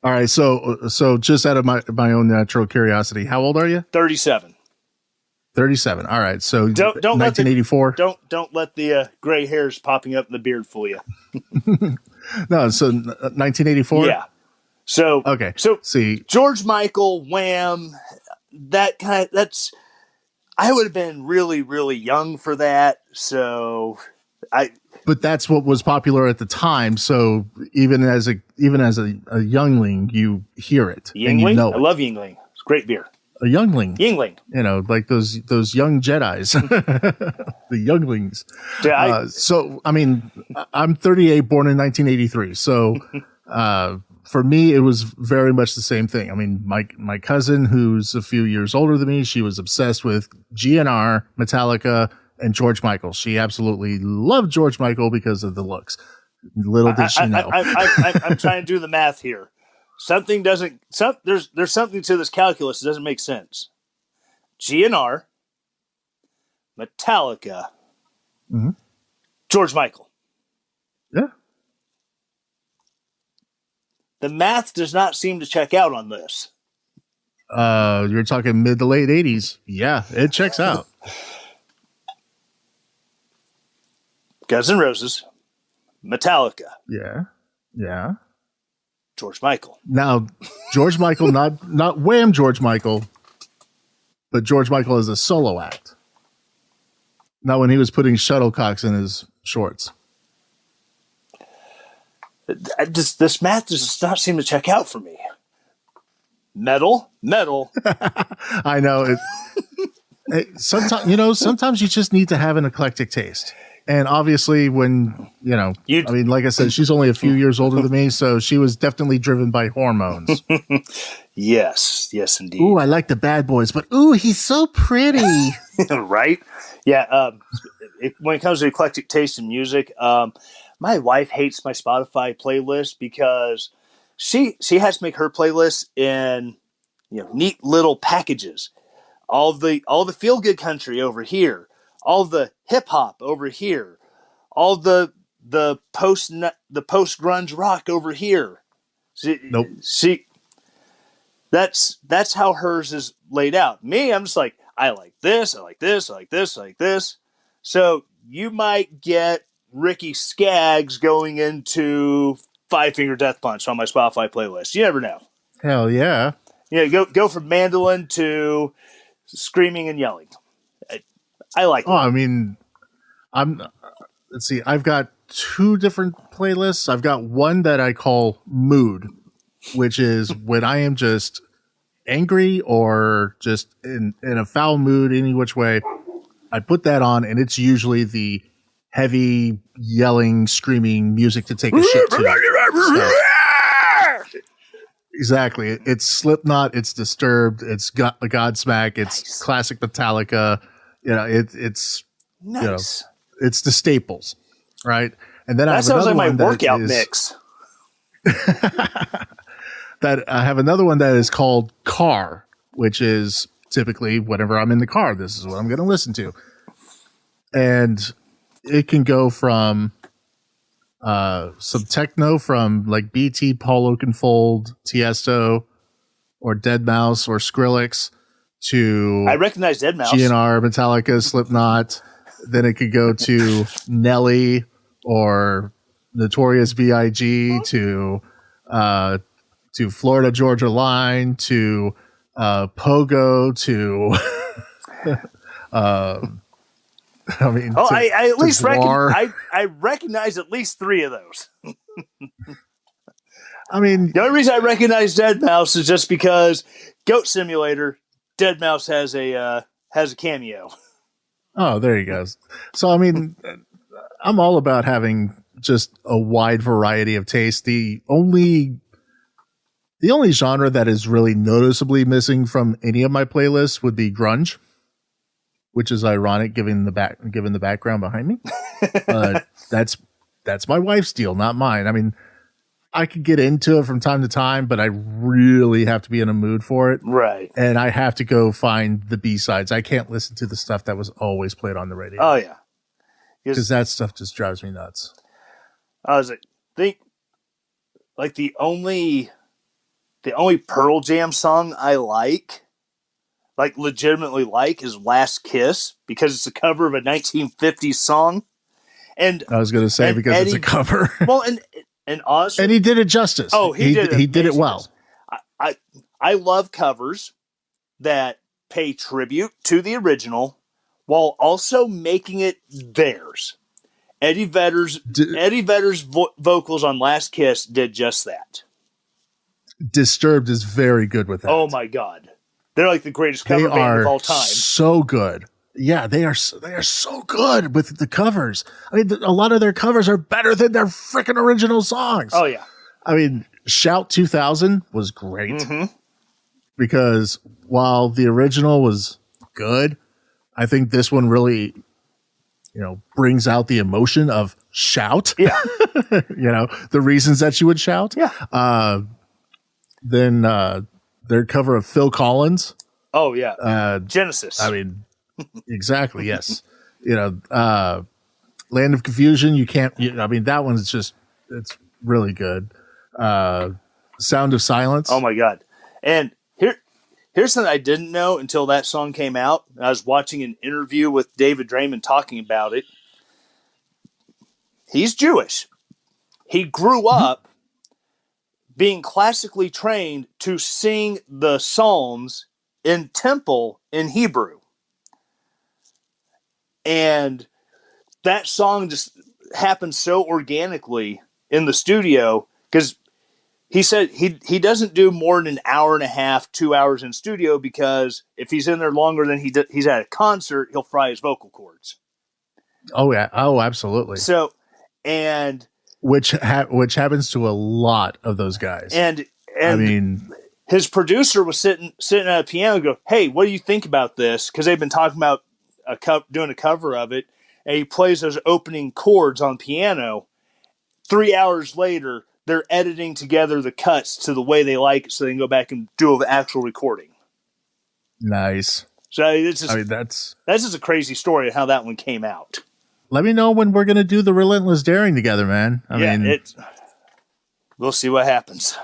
All right. So just out of my own natural curiosity, how old are you? 37. 37. All right. So don't 1984. Don't let the gray hairs popping up in the beard fool you. No. So 1984. Yeah. So okay. So see George Michael, Wham, that's I would have been really, really young for that. So but that's what was popular at the time. So even as a youngling, you hear it Yingling? and you know it. I love Yingling. It's great beer. A youngling. Yingling. You know, like those young Jedis, the younglings. Yeah, so, I mean, I'm 38, born in 1983. So, for me, it was very much the same thing. I mean, my cousin, who's a few years older than me, she was obsessed with GNR, Metallica, and George Michael. She absolutely loved George Michael because of the looks. Little did she know. I'm trying to do the math here. There's something to this calculus that doesn't make sense. GNR, Metallica, George Michael. Yeah. The math does not seem to check out on this. You're talking mid to late 80s. Yeah, it checks out. Guns N' Roses, Metallica. Yeah. Yeah. George Michael. Now, George Michael, not Wham! George Michael, but George Michael as a solo act. Not when he was putting shuttlecocks in his shorts. This math does not seem to check out for me. Metal. I know. Sometimes you just need to have an eclectic taste. And obviously when, like I said, she's only a few years older than me, so she was definitely driven by hormones. Yes, indeed. Ooh, I like the bad boys, but ooh, he's so pretty. Right? Yeah. When it comes to eclectic taste in music, my wife hates my Spotify playlist because she has to make her playlist in neat little packages. All the feel good country over here. All the hip hop over here, all the post grunge rock over here. Nope. That's how hers is laid out. Me, I'm just like, I like this, I like this, I like this, I like this. So you might get Ricky Skaggs going into Five Finger Death Punch on my Spotify playlist. You never know. Hell yeah. Go from mandolin to screaming and yelling. I like. Oh, I mean, let's see. I've got two different playlists. I've got one that I call mood, which is when I am just angry or just in a foul mood, any which way. I put that on, and it's usually the heavy yelling, screaming music to take a shit to. Exactly. It's Slipknot. It's Disturbed. It's Godsmack. It's classic Metallica. It's nice. It's the staples, right? And then that sounds like my workout mix. That I have another one that is called Car, which is typically whenever I'm in the car, this is what I'm going to listen to, and it can go from some techno from like BT, Paul Oakenfold, Tiesto, or Deadmau5 or Skrillex. I recognize Deadmau5. GNR, Metallica, Slipknot. Then it could go to Nelly or Notorious B.I.G. to Florida Georgia Line to Pogo to I at least recognize at least three of those. I mean, the only reason I recognize Deadmau5 is just because Goat Simulator. Deadmau5 has a cameo. Oh, there you go. So, I mean, I'm all about having just a wide variety of taste. The only genre that is really noticeably missing from any of my playlists would be grunge, which is ironic given the background behind me. That's my wife's deal, not mine. I mean, I could get into it from time to time, but I really have to be in a mood for it. Right. And I have to go find the B-sides. I can't listen to the stuff that was always played on the radio. Oh, yeah. Because that stuff just drives me nuts. I was like, the only Pearl Jam song I like legitimately like, is Last Kiss, because it's a cover of a 1950s song. And I was going to say, because it's a cover. Well, and honestly, and he did it justice. Oh, he did it well. I love covers that pay tribute to the original while also making it theirs. Eddie Vedder's vocals on Last Kiss did just that. Disturbed is very good with that. Oh my God. They're like the greatest cover band of all time. So good. Yeah, they are so good with the covers. I mean, a lot of their covers are better than their freaking original songs. Oh yeah. I mean, Shout 2000 was great because while the original was good, I think this one really, brings out the emotion of shout. Yeah. The reasons that you would shout. Yeah. Then their cover of Phil Collins. Oh yeah. Genesis. I mean, exactly. Yes. Land of Confusion. You can't. That one's just. It's really good. Sound of Silence. Oh my God. And here's something I didn't know until that song came out. I was watching an interview with David Draymond talking about it. He's Jewish. He grew up being classically trained to sing the Psalms in temple in Hebrew. And that song just happened so organically in the studio because he said he doesn't do more than an hour and a half, 2 hours in studio because if he's in there longer than he's at a concert, he'll fry his vocal cords. Oh yeah. Oh, absolutely. So, and which happens to a lot of those guys. And I mean, his producer was sitting at a piano and go, "Hey, what do you think about this?" Because they've been talking about doing a cover of it, and he plays those opening chords on piano. 3 hours later, they're editing together the cuts to the way they like it so they can go back and do an actual recording. Nice. So it's just, that's just a crazy story of how that one came out. Let me know when we're going to do the Relentless Daring together, man. We'll see what happens.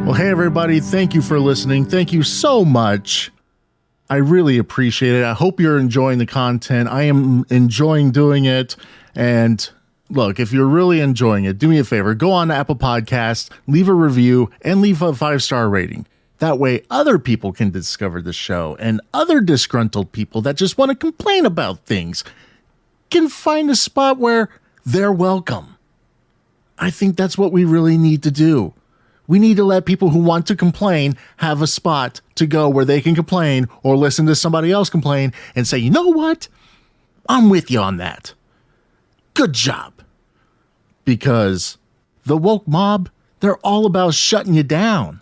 Well, hey, everybody. Thank you for listening. Thank you so much. I really appreciate it. I hope you're enjoying the content. I am enjoying doing it. And look, if you're really enjoying it, do me a favor. Go on to Apple Podcasts, leave a review, and leave a 5-star rating. That way, other people can discover the show, and other disgruntled people that just want to complain about things can find a spot where they're welcome. I think that's what we really need to do. We need to let people who want to complain have a spot to go where they can complain or listen to somebody else complain and say, you know what? I'm with you on that. Good job. Because the woke mob, they're all about shutting you down.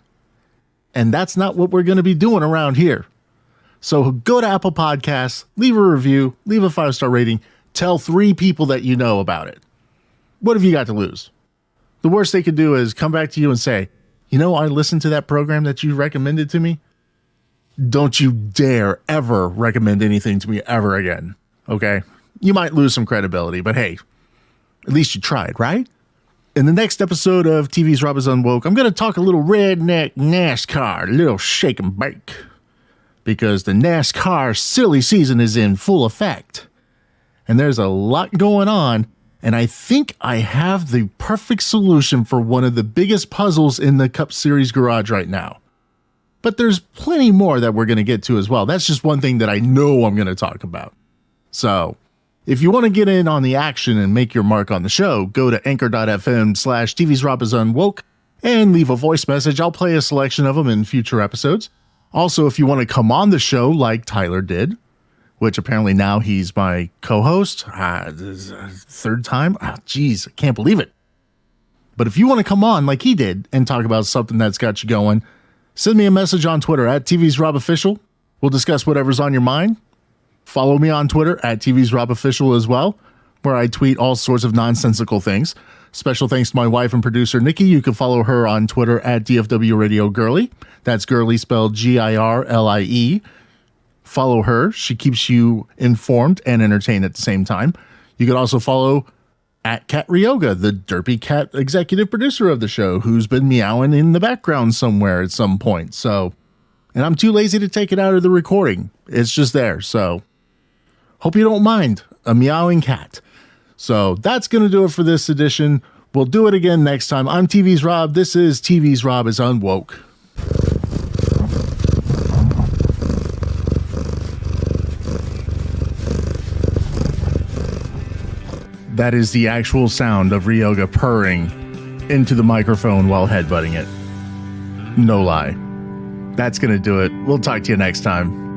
And that's not what we're going to be doing around here. So go to Apple Podcasts, leave a review, leave a 5-star rating, tell 3 people that you know about it. What have you got to lose? The worst they could do is come back to you and say, I listened to that program that you recommended to me. Don't you dare ever recommend anything to me ever again. Okay? You might lose some credibility, but hey, at least you tried, right? In the next episode of TV's Rob is Unwoke, I'm going to talk a little redneck NASCAR, a little shake and bake. Because the NASCAR silly season is in full effect. And there's a lot going on. And I think I have the perfect solution for one of the biggest puzzles in the Cup Series garage right now. But there's plenty more that we're going to get to as well. That's just one thing that I know I'm going to talk about. So if you want to get in on the action and make your mark on the show, go to anchor.fm/TV's Rob is Unwoke and leave a voice message. I'll play a selection of them in future episodes. Also, if you want to come on the show like Tyler did, which apparently now he's my co-host. This is third time. Geez, I can't believe it. But if you want to come on like he did and talk about something that's got you going, send me a message on Twitter at TV's Rob Official. We'll discuss whatever's on your mind. Follow me on Twitter at TV's Rob Official as well, where I tweet all sorts of nonsensical things. Special thanks to my wife and producer, Nikki. You can follow her on Twitter at DFW Radio Girly. That's Girly spelled Girlie. Follow her. She keeps you informed and entertained at the same time. You can also follow at Cat Ryoga, the derpy cat executive producer of the show, who's been meowing in the background somewhere at some point. So, and I'm too lazy to take it out of the recording. It's just there. So, hope you don't mind a meowing cat. So that's going to do it for this edition. We'll do it again next time. I'm TV's Rob. This is TV's Rob is Unwoke. That is the actual sound of Ryoga purring into the microphone while headbutting it. No lie. That's going to do it. We'll talk to you next time.